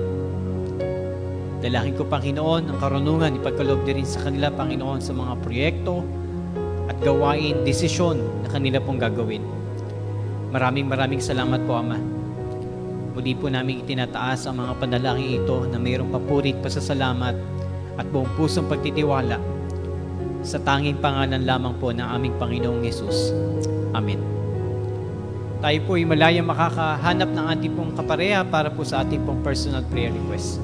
Dalangin ko, Panginoon, ang karunungan ipagkaloob din rin sa kanila, Panginoon, sa mga proyekto at gawain, desisyon na kanila pong gagawin. Maraming salamat po, Ama. Muli po namin itinataas ang mga panalangin ito na mayroong papurit, pasasalamat at buong pusong pagtitiwala sa tanging pangalan lamang po ng aming Panginoong Yesus. Amen. Tayo po ay malayang makakahanap ng ating pong kapareha para po sa ating pong personal prayer request.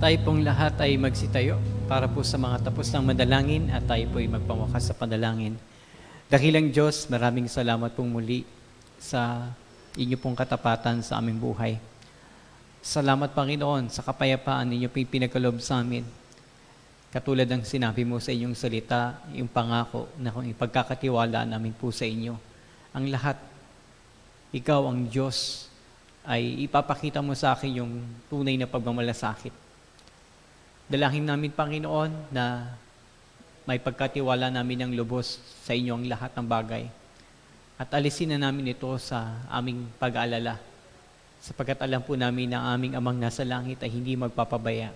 Tayo pong lahat ay magsitayo para po sa mga tapos ng manalangin at tayo po ay magpawakas sa panalangin. Dakilang Diyos, maraming salamat pong muli sa inyo pong katapatan sa aming buhay. Salamat, Panginoon, sa kapayapaan ninyo pong pinagkaloob sa amin. Katulad ng sinabi mo sa inyong salita, yung pangako na kung ipagkakatiwala namin po sa inyo. Ang lahat, ikaw ang Diyos, ay ipapakita mo sa akin yung tunay na pagmamalasakit. Dalangin namin, Panginoon, na may pagkatiwala namin ang lubos sa inyo ang lahat ng bagay. At alisin na namin ito sa aming pag-aalala. Sapagkat alam po namin na aming amang nasa langit ay hindi magpapabaya.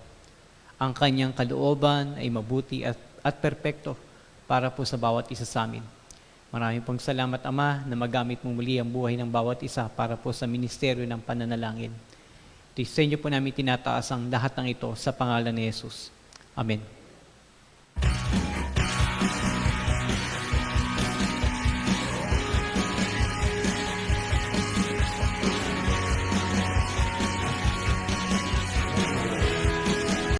Ang kanyang kalooban ay mabuti at perpekto para po sa bawat isa sa amin. Maraming pong salamat, Ama, na magamit mo muli ang buhay ng bawat isa para po sa ministeryo ng pananalangin. Sa inyo po namin tinataas ang lahat ng ito sa pangalan ni Jesus. Amen.